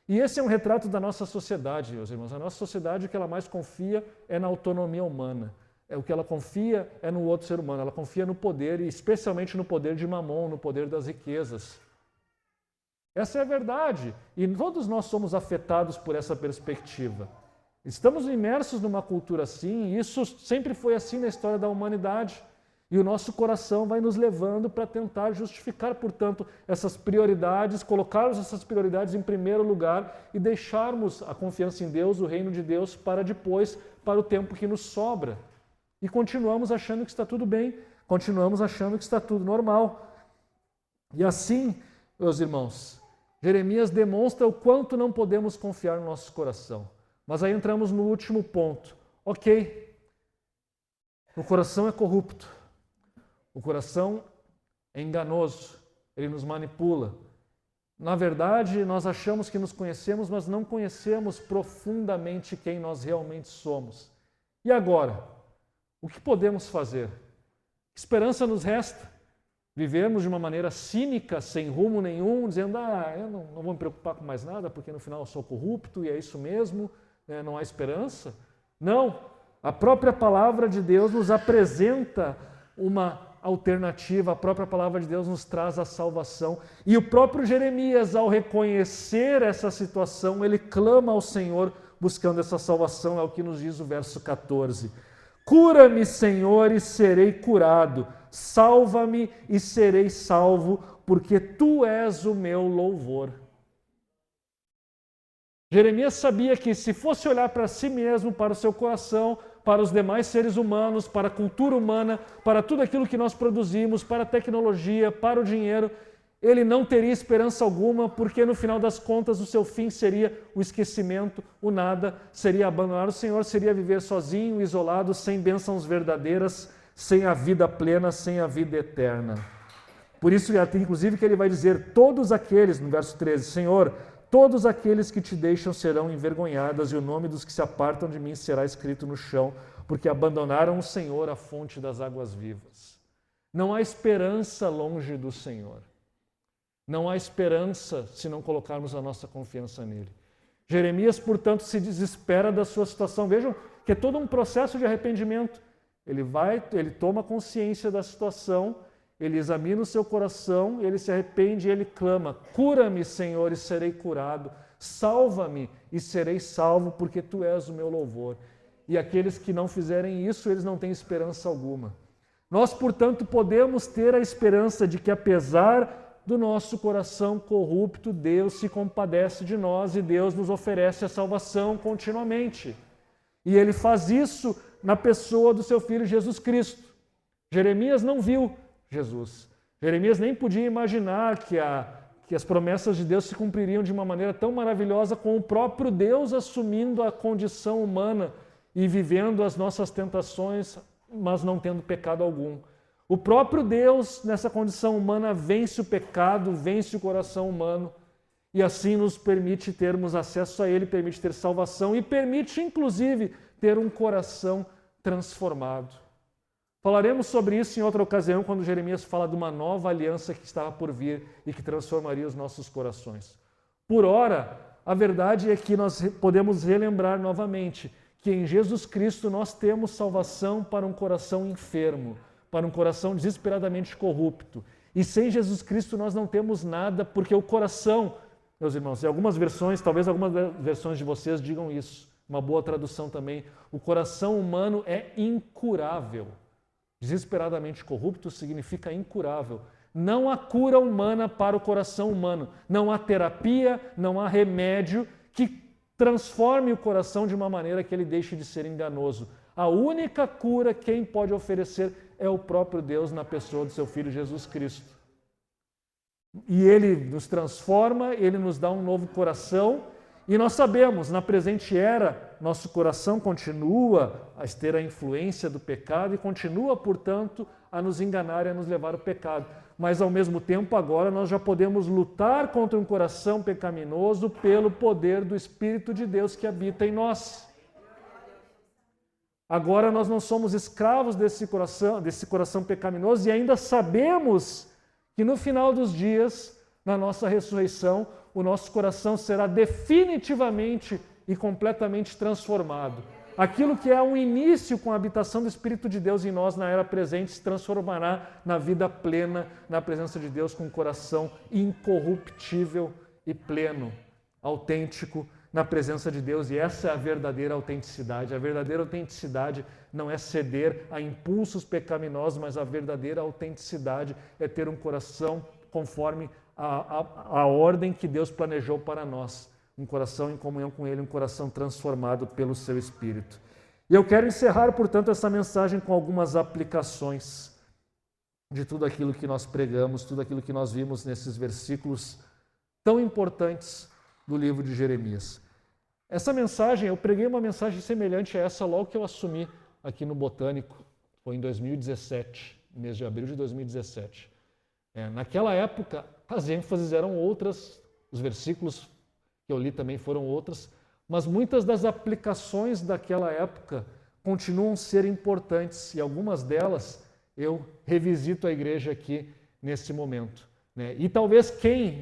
E esse é um retrato da nossa sociedade, meus irmãos. A nossa sociedade, o que ela mais confia é na autonomia humana. O que ela confia é no outro ser humano. Ela confia no poder, e especialmente no poder de Mamon, no poder das riquezas. Essa é a verdade. E todos nós somos afetados por essa perspectiva. Estamos imersos numa cultura assim, e isso sempre foi assim na história da humanidade. E o nosso coração vai nos levando para tentar justificar, portanto, essas prioridades, colocarmos essas prioridades em primeiro lugar e deixarmos a confiança em Deus, o reino de Deus, para depois, para o tempo que nos sobra. E continuamos achando que está tudo bem, continuamos achando que está tudo normal. E assim, meus irmãos, Jeremias demonstra o quanto não podemos confiar no nosso coração. Mas aí entramos no último ponto. Ok, o coração é corrupto. O coração é enganoso, ele nos manipula. Na verdade, nós achamos que nos conhecemos, mas não conhecemos profundamente quem nós realmente somos. E agora? O que podemos fazer? Que esperança nos resta? Vivermos de uma maneira cínica, sem rumo nenhum, dizendo, eu não vou me preocupar com mais nada, porque no final eu sou corrupto e é isso mesmo, não há esperança? Não! A própria palavra de Deus nos apresenta uma alternativa, a própria palavra de Deus nos traz a salvação. E o próprio Jeremias, ao reconhecer essa situação, ele clama ao Senhor buscando essa salvação, é o que nos diz o verso 14. Cura-me, Senhor, e serei curado. Salva-me e serei salvo, porque Tu és o meu louvor. Jeremias sabia que se fosse olhar para si mesmo, para o seu coração, para os demais seres humanos, para a cultura humana, para tudo aquilo que nós produzimos, para a tecnologia, para o dinheiro, ele não teria esperança alguma, porque no final das contas o seu fim seria o esquecimento, o nada, seria abandonar o Senhor, seria viver sozinho, isolado, sem bênçãos verdadeiras, sem a vida plena, sem a vida eterna. Por isso, inclusive, que ele vai dizer, todos aqueles, no verso 13, Senhor, todos aqueles que te deixam serão envergonhados, e o nome dos que se apartam de mim será escrito no chão, porque abandonaram o Senhor, a fonte das águas vivas. Não há esperança longe do Senhor. Não há esperança se não colocarmos a nossa confiança nele. Jeremias, portanto, se desespera da sua situação. Vejam que é todo um processo de arrependimento. Ele toma consciência da situação ele examina o seu coração, ele se arrepende e ele clama: cura-me, Senhor, e serei curado. Salva-me e serei salvo, porque tu és o meu louvor. E aqueles que não fizerem isso, eles não têm esperança alguma. Nós, portanto, podemos ter a esperança de que, apesar do nosso coração corrupto, Deus se compadece de nós e Deus nos oferece a salvação continuamente. E Ele faz isso na pessoa do seu Filho Jesus Cristo. Jeremias não viu Jesus. Jeremias nem podia imaginar que as promessas de Deus se cumpririam de uma maneira tão maravilhosa, com o próprio Deus assumindo a condição humana e vivendo as nossas tentações, mas não tendo pecado algum. O próprio Deus, nessa condição humana, vence o pecado, vence o coração humano e assim nos permite termos acesso a Ele, permite ter salvação e permite, inclusive, ter um coração transformado. Falaremos sobre isso em outra ocasião, quando Jeremias fala de uma nova aliança que estava por vir e que transformaria os nossos corações. Por ora, a verdade é que nós podemos relembrar novamente que em Jesus Cristo nós temos salvação para um coração enfermo, para um coração desesperadamente corrupto. E sem Jesus Cristo nós não temos nada, porque o coração, meus irmãos, em algumas versões, talvez algumas versões de vocês digam isso, uma boa tradução também, o coração humano é incurável. Desesperadamente corrupto significa incurável. Não há cura humana para o coração humano. Não há terapia, não há remédio que transforme o coração de uma maneira que ele deixe de ser enganoso. A única cura quem pode oferecer é o próprio Deus na pessoa do seu Filho Jesus Cristo. E Ele nos transforma, Ele nos dá um novo coração. E nós sabemos, na presente era, nosso coração continua a ter a influência do pecado e continua, portanto, a nos enganar e a nos levar ao pecado. Mas, ao mesmo tempo, agora nós já podemos lutar contra um coração pecaminoso pelo poder do Espírito de Deus que habita em nós. Agora nós não somos escravos desse coração pecaminoso e ainda sabemos que no final dos dias, na nossa ressurreição, o nosso coração será definitivamente e completamente transformado. Aquilo que é um início com a habitação do Espírito de Deus em nós na era presente se transformará na vida plena, na presença de Deus, com um coração incorruptível e pleno, autêntico, na presença de Deus. E essa é a verdadeira autenticidade. A verdadeira autenticidade não é ceder a impulsos pecaminosos, mas a verdadeira autenticidade é ter um coração conforme a ordem que Deus planejou para nós. Um coração em comunhão com Ele, um coração transformado pelo seu Espírito. E eu quero encerrar, portanto, essa mensagem com algumas aplicações de tudo aquilo que nós pregamos, tudo aquilo que nós vimos nesses versículos tão importantes do livro de Jeremias. Essa mensagem, eu preguei uma mensagem semelhante a essa logo que eu assumi aqui no Botânico, foi em 2017, mês de abril de 2017. Naquela época, as ênfases eram outras, os versículos que eu li também foram outras, mas muitas das aplicações daquela época continuam a ser importantes e algumas delas eu revisito a igreja aqui nesse momento. E talvez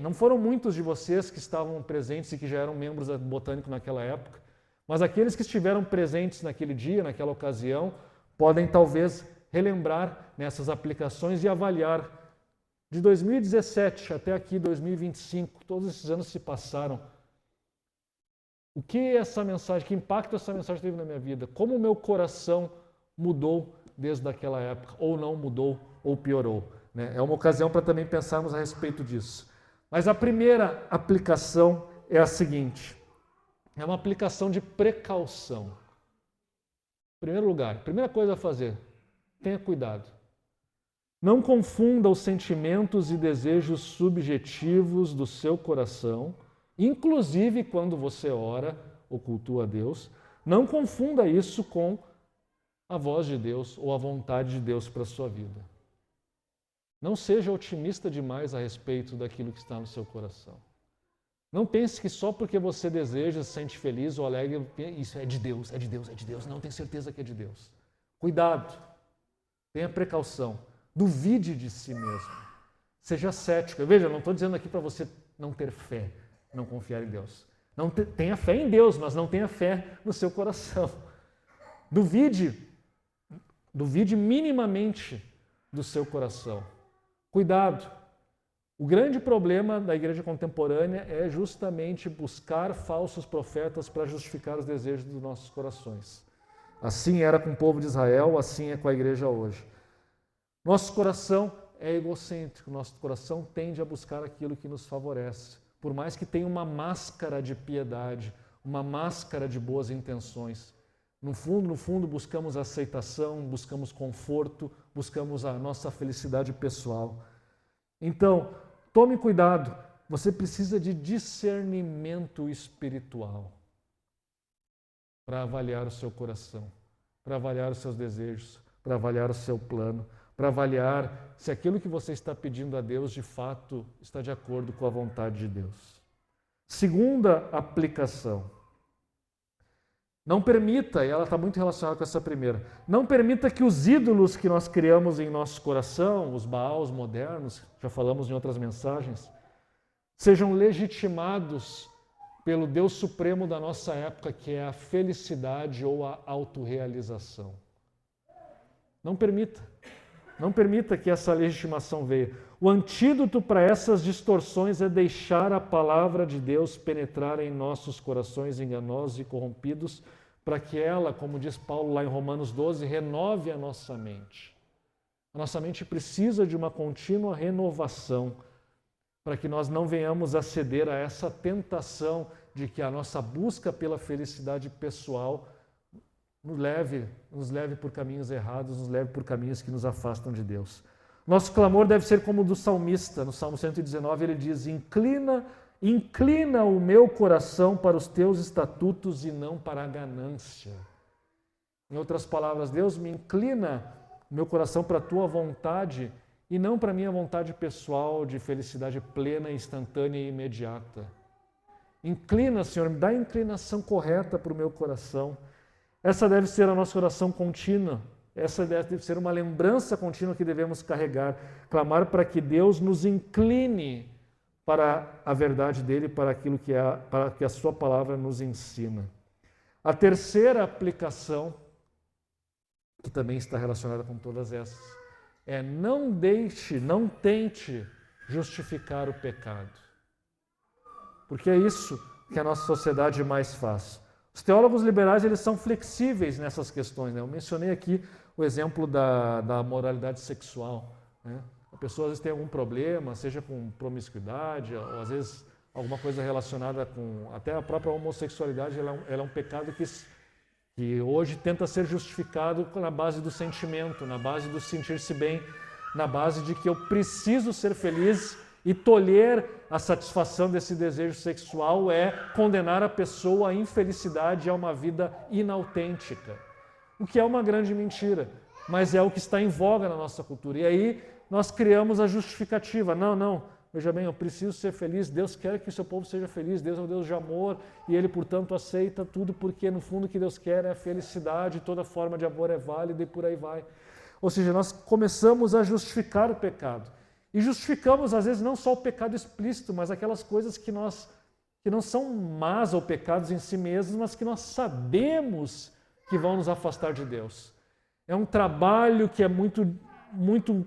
não foram muitos de vocês que estavam presentes e que já eram membros do Botânico naquela época, mas aqueles que estiveram presentes naquele dia, naquela ocasião, podem talvez relembrar nessas aplicações e avaliar de 2017 até aqui, 2025, todos esses anos se passaram. O que essa mensagem, que impacto essa mensagem teve na minha vida? Como o meu coração mudou desde aquela época, ou não mudou, ou piorou? É uma ocasião para também pensarmos a respeito disso. Mas a primeira aplicação é a seguinte, é uma aplicação de precaução. Em primeiro lugar, primeira coisa a fazer, tenha cuidado. Não confunda os sentimentos e desejos subjetivos do seu coração, inclusive quando você ora ou cultua a Deus, não confunda isso com a voz de Deus ou a vontade de Deus para a sua vida. Não seja otimista demais a respeito daquilo que está no seu coração. Não pense que só porque você deseja, se sente feliz ou alegre, isso é de Deus, é de Deus, é de Deus. Não, tenho certeza que é de Deus. Cuidado, tenha precaução. Duvide de si mesmo. Seja cético. Veja, eu não estou dizendo aqui para você não ter fé, não confiar em Deus. Tenha fé em Deus, mas não tenha fé no seu coração. Duvide minimamente do seu coração. Cuidado! O grande problema da igreja contemporânea é justamente buscar falsos profetas para justificar os desejos dos nossos corações. Assim era com o povo de Israel, assim é com a igreja hoje. Nosso coração é egocêntrico, nosso coração tende a buscar aquilo que nos favorece. Por mais que tenha uma máscara de piedade, uma máscara de boas intenções. No fundo, buscamos aceitação, buscamos conforto, buscamos a nossa felicidade pessoal. Então, tome cuidado, você precisa de discernimento espiritual para avaliar o seu coração, para avaliar os seus desejos, para avaliar o seu plano, para avaliar se aquilo que você está pedindo a Deus de fato está de acordo com a vontade de Deus. Segunda aplicação. Não permita, e ela está muito relacionada com essa primeira, não permita que os ídolos que nós criamos em nosso coração, os Baals modernos, já falamos em outras mensagens, sejam legitimados pelo Deus Supremo da nossa época, que é a felicidade ou a autorrealização. Não permita. Não permita que essa legitimação venha. O antídoto para essas distorções é deixar a palavra de Deus penetrar em nossos corações enganosos e corrompidos, para que ela, como diz Paulo lá em Romanos 12, renove a nossa mente. A nossa mente precisa de uma contínua renovação, para que nós não venhamos a ceder a essa tentação de que a nossa busca pela felicidade pessoal nos leve por caminhos errados, nos leve por caminhos que nos afastam de Deus. Nosso clamor deve ser como o do salmista. No Salmo 119 ele diz: inclina o meu coração para os teus estatutos e não para a ganância. Em outras palavras, Deus, me inclina o meu coração para a tua vontade e não para a minha vontade pessoal de felicidade plena, instantânea e imediata. Inclina, Senhor, me dá a inclinação correta para o meu coração. Essa deve ser a nossa oração contínua. Essa deve ser uma lembrança contínua que devemos carregar. Clamar para que Deus nos incline para a verdade dele, para aquilo para que a sua palavra nos ensina. A terceira aplicação, que também está relacionada com todas essas, é não tente justificar o pecado. Porque é isso que a nossa sociedade mais faz. Os teólogos liberais eles são flexíveis nessas questões. Né? Eu mencionei aqui o exemplo da moralidade sexual. Né? A pessoa às vezes tem algum problema, seja com promiscuidade, ou às vezes alguma coisa relacionada com... Até a própria homossexualidade ela é um pecado que hoje tenta ser justificado na base do sentimento, na base do sentir-se bem, na base de que eu preciso ser feliz e tolher a satisfação desse desejo sexual é condenar a pessoa à infelicidade e a uma vida inautêntica. O que é uma grande mentira, mas é o que está em voga na nossa cultura. E aí nós criamos a justificativa. Não, veja bem, eu preciso ser feliz, Deus quer que o seu povo seja feliz, Deus é um Deus de amor e Ele, portanto, aceita tudo porque no fundo o que Deus quer é a felicidade, toda forma de amor é válida e por aí vai. Ou seja, nós começamos a justificar o pecado. E justificamos, às vezes, não só o pecado explícito, mas aquelas coisas que não são más ou pecados em si mesmos, mas que nós sabemos que vão nos afastar de Deus. É um trabalho que é muito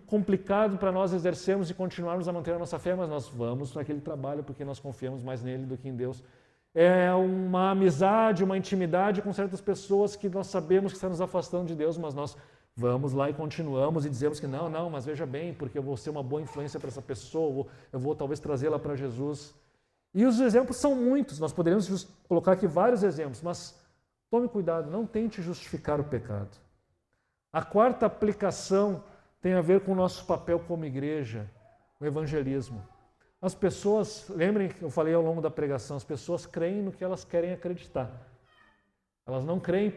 complicado para nós exercermos e continuarmos a manter a nossa fé, mas nós vamos naquele trabalho porque nós confiamos mais nele do que em Deus. É uma amizade, uma intimidade com certas pessoas que nós sabemos que estão nos afastando de Deus, mas nós vamos lá e continuamos e dizemos que não, mas veja bem, porque eu vou ser uma boa influência para essa pessoa, eu vou talvez trazê-la para Jesus. E os exemplos são muitos, nós poderíamos colocar aqui vários exemplos, mas tome cuidado, não tente justificar o pecado. A quarta aplicação tem a ver com o nosso papel como igreja, o evangelismo. As pessoas, lembrem que eu falei ao longo da pregação, as pessoas creem no que elas querem acreditar. Elas não creem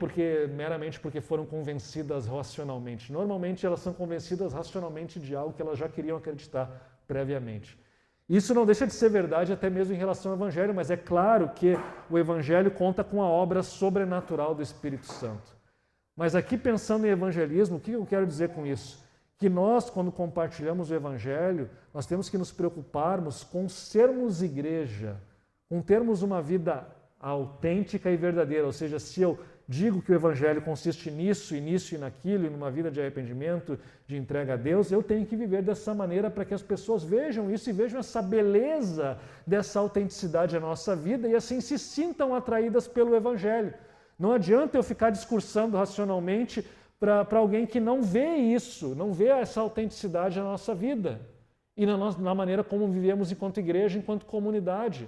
meramente porque foram convencidas racionalmente. Normalmente elas são convencidas racionalmente de algo que elas já queriam acreditar previamente. Isso não deixa de ser verdade até mesmo em relação ao Evangelho, mas é claro que o Evangelho conta com a obra sobrenatural do Espírito Santo. Mas aqui pensando em evangelismo, o que eu quero dizer com isso? Que nós, quando compartilhamos o Evangelho, nós temos que nos preocuparmos com sermos igreja, com termos uma vida autêntica e verdadeira, ou seja, se eu digo que o Evangelho consiste nisso e naquilo, e numa vida de arrependimento, de entrega a Deus, eu tenho que viver dessa maneira para que as pessoas vejam isso e vejam essa beleza dessa autenticidade na nossa vida e assim se sintam atraídas pelo Evangelho. Não adianta eu ficar discursando racionalmente para alguém que não vê isso, não vê essa autenticidade na nossa vida e na maneira como vivemos enquanto igreja, enquanto comunidade.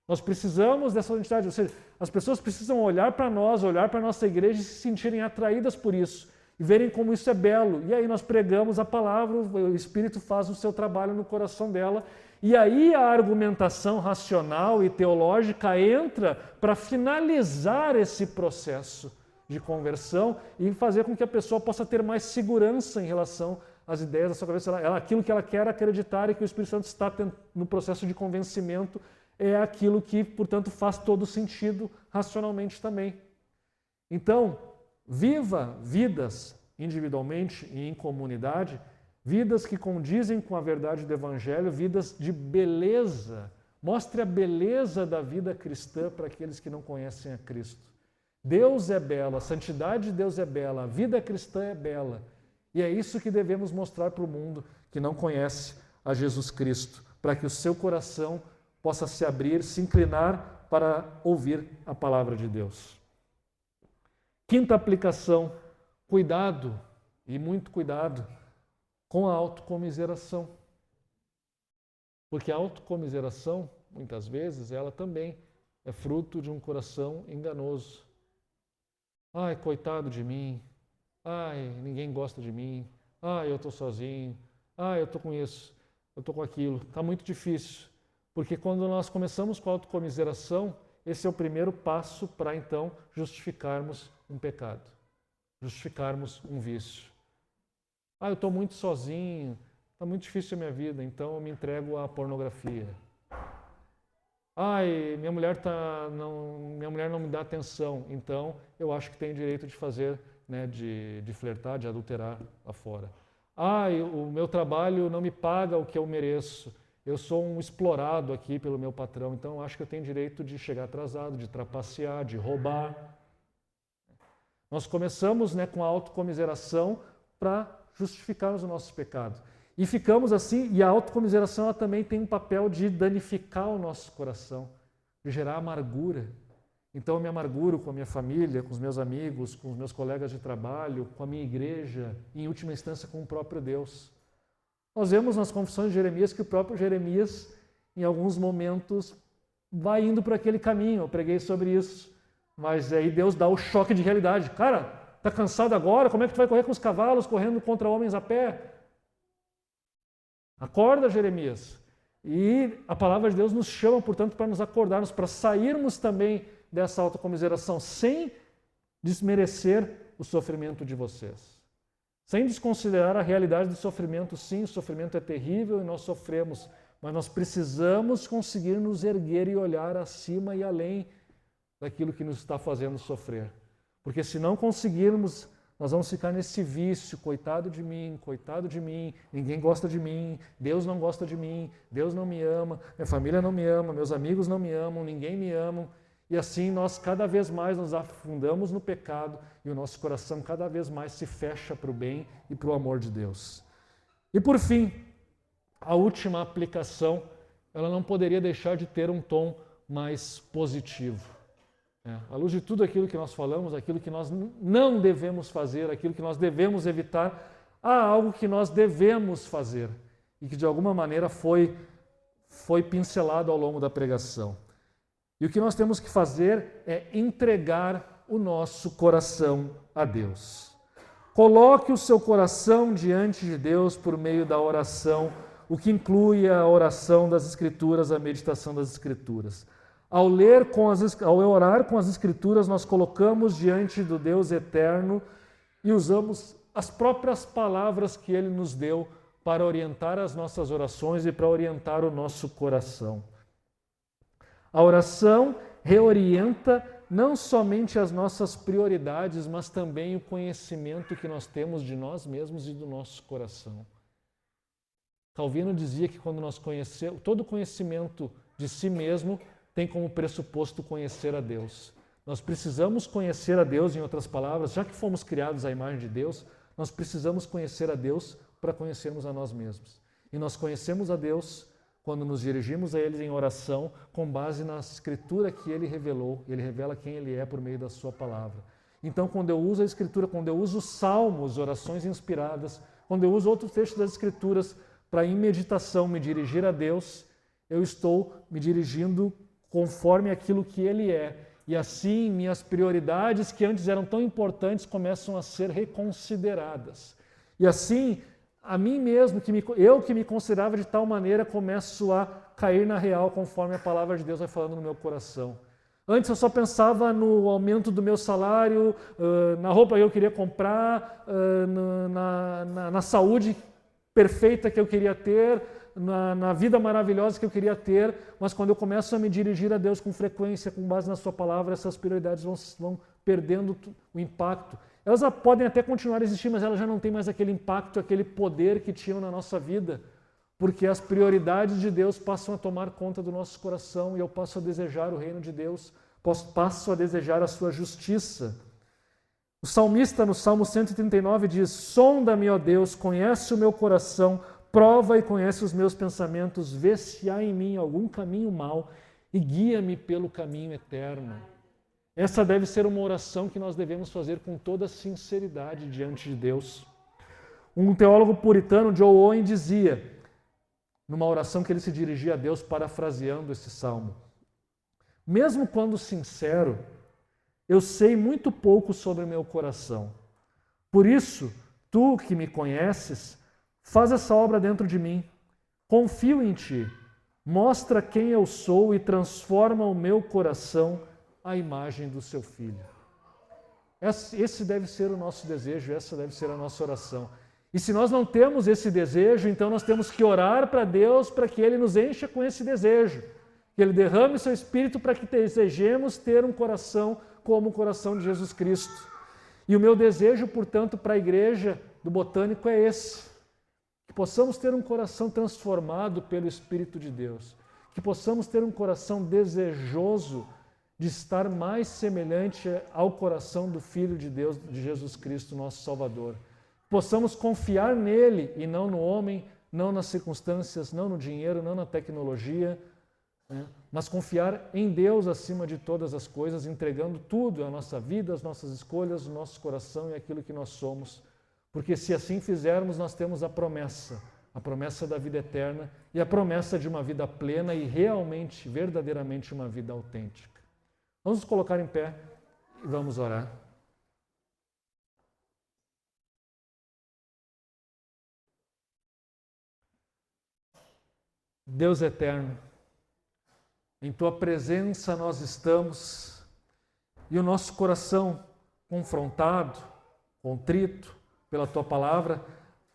Nós precisamos dessa autenticidade, ou seja, as pessoas precisam olhar para nós, olhar para a nossa igreja e se sentirem atraídas por isso e verem como isso é belo. E aí nós pregamos a palavra, o Espírito faz o seu trabalho no coração dela. E aí a argumentação racional e teológica entra para finalizar esse processo de conversão e fazer com que a pessoa possa ter mais segurança em relação às ideias da sua cabeça. Aquilo que ela quer acreditar e que o Espírito Santo está no processo de convencimento é aquilo que, portanto, faz todo sentido racionalmente também. Então, viva vidas individualmente e em comunidade, vidas que condizem com a verdade do Evangelho, vidas de beleza. Mostre a beleza da vida cristã para aqueles que não conhecem a Cristo. Deus é belo, a santidade de Deus é bela, a vida cristã é bela. E é isso que devemos mostrar para o mundo que não conhece a Jesus Cristo, para que o seu coração possa se abrir, se inclinar para ouvir a palavra de Deus. Quinta aplicação, cuidado, e muito cuidado, com a autocomiseração. Porque a autocomiseração, muitas vezes, ela também é fruto de um coração enganoso. Ai, coitado de mim. Ai, ninguém gosta de mim. Ai, eu estou sozinho. Ai, eu estou com isso. Eu estou com aquilo. Está muito difícil. Porque quando nós começamos com a autocomiseração, esse é o primeiro passo para, então, justificarmos um pecado. Justificarmos um vício. Ah, eu estou muito sozinho. Está muito difícil a minha vida, então eu me entrego à pornografia. Ai, minha mulher não me dá atenção, então eu acho que tenho direito de fazer, né, de flertar, de adulterar lá fora. Ai, o meu trabalho não me paga o que eu mereço. Eu sou um explorado aqui pelo meu patrão, então eu acho que eu tenho direito de chegar atrasado, de trapacear, de roubar. Nós começamos, né, com a autocomiseração para justificarmos o nosso pecado. E ficamos assim, e a autocomiseração ela também tem um papel de danificar o nosso coração, de gerar amargura. Então eu me amarguro com a minha família, com os meus amigos, com os meus colegas de trabalho, com a minha igreja, e em última instância com o próprio Deus. Nós vemos nas confissões de Jeremias que o próprio Jeremias, em alguns momentos, vai indo por aquele caminho. Eu preguei sobre isso. Mas aí Deus dá o choque de realidade. Cara, tá cansado agora? Como é que tu vai correr com os cavalos, correndo contra homens a pé? Acorda, Jeremias. E a palavra de Deus nos chama, portanto, para nos acordarmos, para sairmos também dessa autocomiseração, sem desmerecer o sofrimento de vocês. Sem desconsiderar a realidade do sofrimento. Sim, o sofrimento é terrível e nós sofremos, mas nós precisamos conseguir nos erguer e olhar acima e além daquilo que nos está fazendo sofrer. Porque se não conseguirmos, nós vamos ficar nesse vício, coitado de mim, ninguém gosta de mim, Deus não gosta de mim, Deus não me ama, minha família não me ama, meus amigos não me amam, ninguém me ama. E assim nós cada vez mais nos afundamos no pecado e o nosso coração cada vez mais se fecha para o bem e para o amor de Deus. E por fim, a última aplicação, ela não poderia deixar de ter um tom mais positivo. À luz de tudo aquilo que nós falamos, aquilo que nós não devemos fazer, aquilo que nós devemos evitar, há algo que nós devemos fazer e que de alguma maneira foi pincelado ao longo da pregação. E o que nós temos que fazer é entregar o nosso coração a Deus. Coloque o seu coração diante de Deus por meio da oração, o que inclui a oração das Escrituras, a meditação das Escrituras. Ao orar com as Escrituras, nós colocamos diante do Deus eterno e usamos as próprias palavras que Ele nos deu para orientar as nossas orações e para orientar o nosso coração. A oração reorienta não somente as nossas prioridades, mas também o conhecimento que nós temos de nós mesmos e do nosso coração. Calvino dizia que quando nós conhecemos, todo conhecimento de si mesmo tem como pressuposto conhecer a Deus. Nós precisamos conhecer a Deus, em outras palavras, já que fomos criados à imagem de Deus, nós precisamos conhecer a Deus para conhecermos a nós mesmos. E nós conhecemos a Deus quando nos dirigimos a Ele em oração, com base na Escritura que Ele revelou. Ele revela quem Ele é por meio da Sua palavra. Então, quando eu uso a Escritura, quando eu uso salmos, orações inspiradas, quando eu uso outros textos das Escrituras para, em meditação, me dirigir a Deus, eu estou me dirigindo conforme aquilo que Ele é. E assim, minhas prioridades que antes eram tão importantes começam a ser reconsideradas. E assim, a mim mesmo, eu que me considerava de tal maneira, começo a cair na real conforme a palavra de Deus vai falando no meu coração. Antes eu só pensava no aumento do meu salário, na roupa que eu queria comprar, na saúde perfeita que eu queria ter, na vida maravilhosa que eu queria ter, mas quando eu começo a me dirigir a Deus com frequência, com base na Sua palavra, essas prioridades vão perdendo o impacto. Elas podem até continuar a existir, mas elas já não têm mais aquele impacto, aquele poder que tinham na nossa vida, porque as prioridades de Deus passam a tomar conta do nosso coração e eu passo a desejar o reino de Deus, passo a desejar a Sua justiça. O salmista, no Salmo 139, diz: sonda-me, ó Deus, conhece o meu coração, prova e conhece os meus pensamentos, vê se há em mim algum caminho mau e guia-me pelo caminho eterno. Essa deve ser uma oração que nós devemos fazer com toda sinceridade diante de Deus. Um teólogo puritano, Joe Owen, dizia, numa oração que ele se dirigia a Deus, parafraseando esse salmo: mesmo quando sincero, eu sei muito pouco sobre o meu coração. Por isso, tu que me conheces, faz essa obra dentro de mim. Confio em Ti. Mostra quem eu sou e transforma o meu coração à imagem do Seu Filho. Esse deve ser o nosso desejo, essa deve ser a nossa oração. E se nós não temos esse desejo, então nós temos que orar para Deus para que Ele nos encha com esse desejo. Que Ele derrame o Seu Espírito para que desejemos ter um coração como o coração de Jesus Cristo. E o meu desejo, portanto, para a igreja do Botânico é esse. Que possamos ter um coração transformado pelo Espírito de Deus. Que possamos ter um coração desejoso de estar mais semelhante ao coração do Filho de Deus, de Jesus Cristo, nosso Salvador. Possamos confiar nele e não no homem, não nas circunstâncias, não no dinheiro, não na tecnologia, né? Mas confiar em Deus acima de todas as coisas, entregando tudo, a nossa vida, as nossas escolhas, o nosso coração e aquilo que nós somos. Porque se assim fizermos, nós temos a promessa da vida eterna e a promessa de uma vida plena e realmente, verdadeiramente uma vida autêntica. Vamos nos colocar em pé e vamos orar. Deus eterno, em Tua presença nós estamos e o nosso coração confrontado, contrito pela Tua palavra,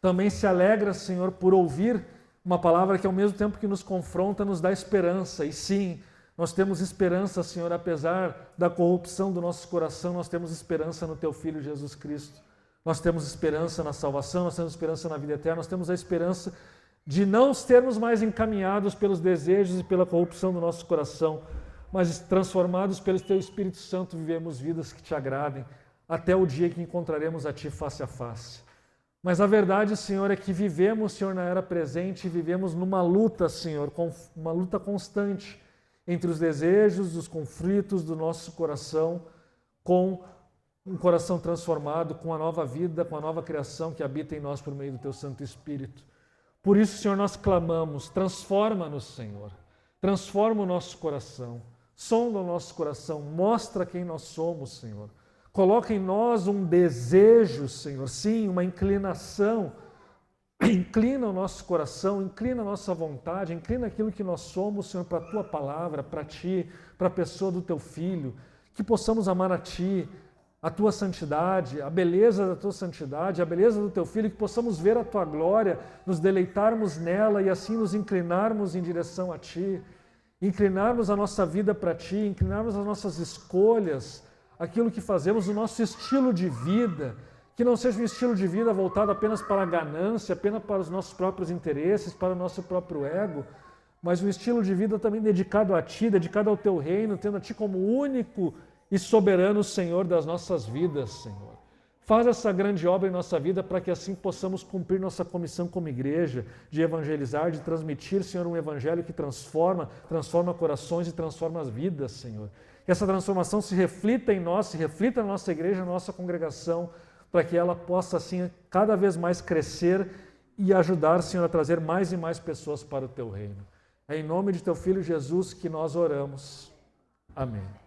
também se alegra, Senhor, por ouvir uma palavra que ao mesmo tempo que nos confronta, nos dá esperança. E sim, nós temos esperança, Senhor, apesar da corrupção do nosso coração, nós temos esperança no Teu Filho Jesus Cristo. Nós temos esperança na salvação, nós temos esperança na vida eterna, nós temos a esperança de não sermos mais encaminhados pelos desejos e pela corrupção do nosso coração, mas transformados pelo Teu Espírito Santo, vivemos vidas que Te agradem, até o dia que encontraremos a Ti face a face. Mas a verdade, Senhor, é que vivemos, Senhor, na era presente, vivemos numa luta, Senhor, uma luta constante entre os desejos, os conflitos do nosso coração, com um coração transformado, com a nova vida, com a nova criação que habita em nós por meio do Teu Santo Espírito. Por isso, Senhor, nós clamamos, transforma-nos, Senhor, transforma o nosso coração, sonda o nosso coração, mostra quem nós somos, Senhor. Coloca em nós um desejo, Senhor, sim, uma inclinação. Inclina o nosso coração, inclina a nossa vontade, inclina aquilo que nós somos, Senhor, para a Tua palavra, para Ti, para a pessoa do Teu Filho, que possamos amar a Ti, a Tua santidade, a beleza da Tua santidade, a beleza do Teu Filho, que possamos ver a Tua glória, nos deleitarmos nela e assim nos inclinarmos em direção a Ti, inclinarmos a nossa vida para Ti, inclinarmos as nossas escolhas, aquilo que fazemos, o nosso estilo de vida, que não seja um estilo de vida voltado apenas para a ganância, apenas para os nossos próprios interesses, para o nosso próprio ego, mas um estilo de vida também dedicado a Ti, dedicado ao Teu reino, tendo a Ti como único e soberano Senhor das nossas vidas, Senhor. Faz essa grande obra em nossa vida para que assim possamos cumprir nossa comissão como igreja, de evangelizar, de transmitir, Senhor, um evangelho que transforma corações e transforma as vidas, Senhor. Que essa transformação se reflita em nós, se reflita na nossa igreja, na nossa congregação, para que ela possa, assim, cada vez mais crescer e ajudar, Senhor, a trazer mais e mais pessoas para o Teu reino. É em nome de Teu Filho Jesus que nós oramos. Amém.